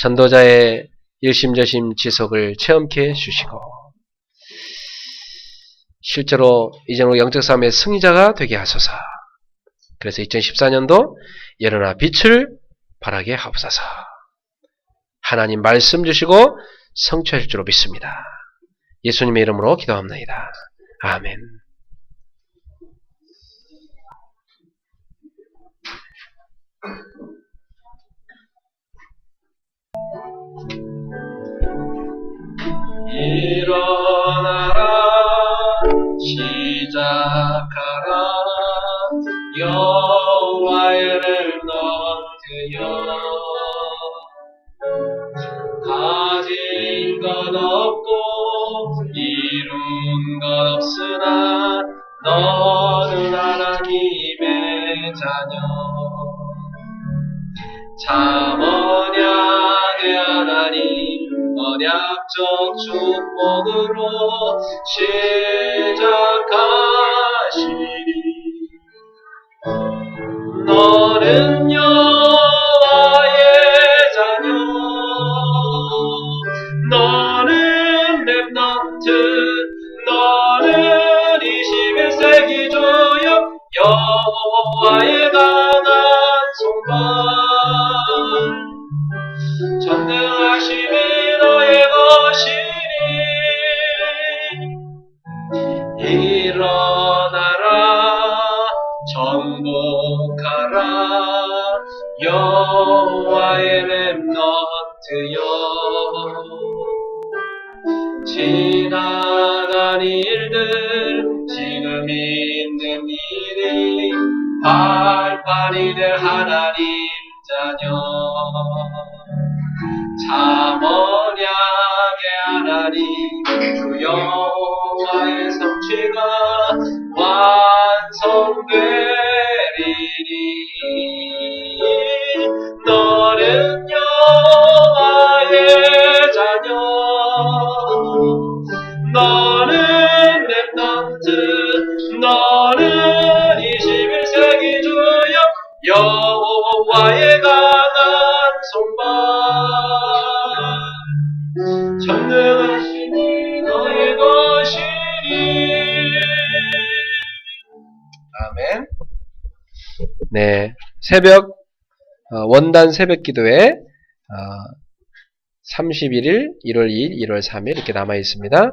Speaker 1: 전도자의 일심저심 지속을 체험케 해주시고 실제로 이전으로 영적 싸움의 승리자가 되게 하소서. 그래서 2014년도 일어나 빛을 발하게 하옵소서. 하나님 말씀 주시고 성취하실 줄로 믿습니다. 예수님의 이름으로 기도합니다. 아멘.
Speaker 2: 일어나라 시작하라 여호와의 렘넌트여 가진 것 없고 이룬 것 없으나 너는 하나님의 자녀 참 언약의 하나님 언약적 축복으로 시작하시리 너는 여호와의 자녀 너는 렘넌트 너는 21세기 주역 여호와의 강한 손발 전능하심이 너의 것이니 일어나라 정복하라 여호와의 렘넌트여 지나간 일들 지금 있는 일이 발판이 될 하나님 자녀 참 언약의 하나님 주 여호와의 성취가 완성되리니 너는 여호와의 자녀 너는 렘넌트 너는 21세기 주역 여호와의 강한 손발 전능하시니 너의 것이니
Speaker 1: 아멘. 네, 새벽 원단 새벽 기도에 31일, 1월 2일, 1월 3일 이렇게 남아 있습니다.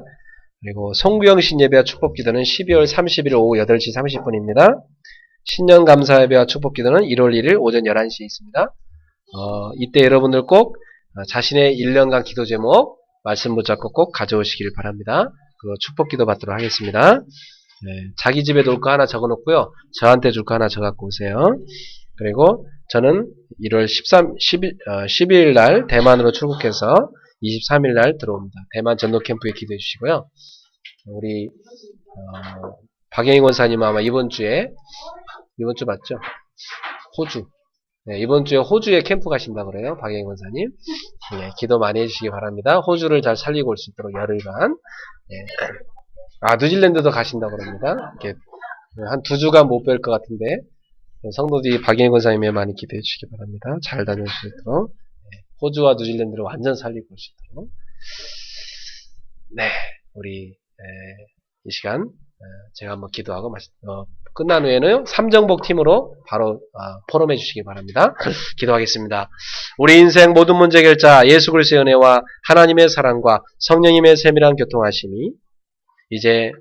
Speaker 1: 그리고 송구영신 예배와 축복 기도는 12월 30일 오후 8시 30분입니다. 신년 감사 예배와 축복 기도는 1월 1일 오전 11시에 있습니다. 이때 여러분들 꼭 자신의 1년간 기도 제목 말씀 붙잡고 꼭 가져오시길 바랍니다. 그리고 축복 기도 받도록 하겠습니다. 네, 자기 집에 놓을 거 하나 적어 놓고요. 저한테 줄 거 하나 적어 갖고 오세요. 그리고 저는 1월 12일 날 대만으로 출국해서 23일 날 들어옵니다. 대만 전도 캠프에 기도해 주시고요. 우리 박영희 권사님 아마 이번 주 맞죠? 호주. 네, 이번 주에 호주에 캠프 가신다 그래요. 박영희 권사님. 네, 기도 많이 해주시기 바랍니다. 호주를 잘 살리고 올 수 있도록 열흘간. 네. 뉴질랜드도 가신다고 그럽니다. 이렇게 한 2주간 못 뵐 것 같은데 성도들이 박영희 권사님에 많이 기대해 주시기 바랍니다. 잘 다녀올 수 있도록 호주와 뉴질랜드를 완전 살리고 올 수 있도록. 네, 우리 이 시간 제가 한번 기도하고 끝난 후에는 삼정복 팀으로 바로 포럼해 주시기 바랍니다. 기도하겠습니다. 우리 인생 모든 문제 해결자 예수 그리스도의 은혜와 하나님의 사랑과 성령님의 세밀한 교통하심이 이제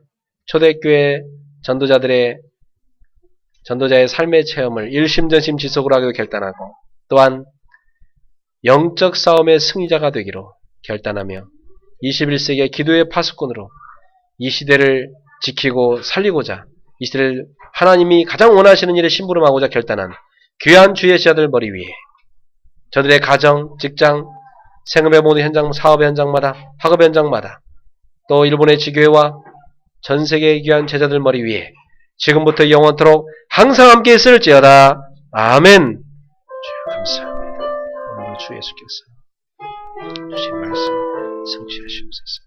Speaker 1: 초대교회 전도자의 삶의 체험을 일심전심 지속으로 하기로 결단하고 또한 영적 싸움의 승리자가 되기로 결단하며 21세기의 기도의 파수꾼으로 이 시대를 지키고 살리고자 이 시대를 하나님이 가장 원하시는 일에 심부름하고자 결단한 귀한 주의 자들 머리 위에 저들의 가정, 직장, 생업의 모든 현장, 사업의 현장마다, 학업의 현장마다 또 일본의 지교회와 전 세계의 귀한 제자들 머리 위에 지금부터 영원토록 항상 함께 있을지어다. 아멘. 주여 감사합니다. 오늘도 주 예수께서 주신 말씀 성취하시옵소서.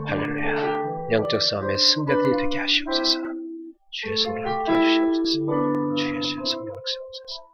Speaker 1: 할렐루야. 영적 싸움의 승자들이 되게 하시옵소서. 주의 손을 함께 해주시옵소서. 주의 성령을 세우소서.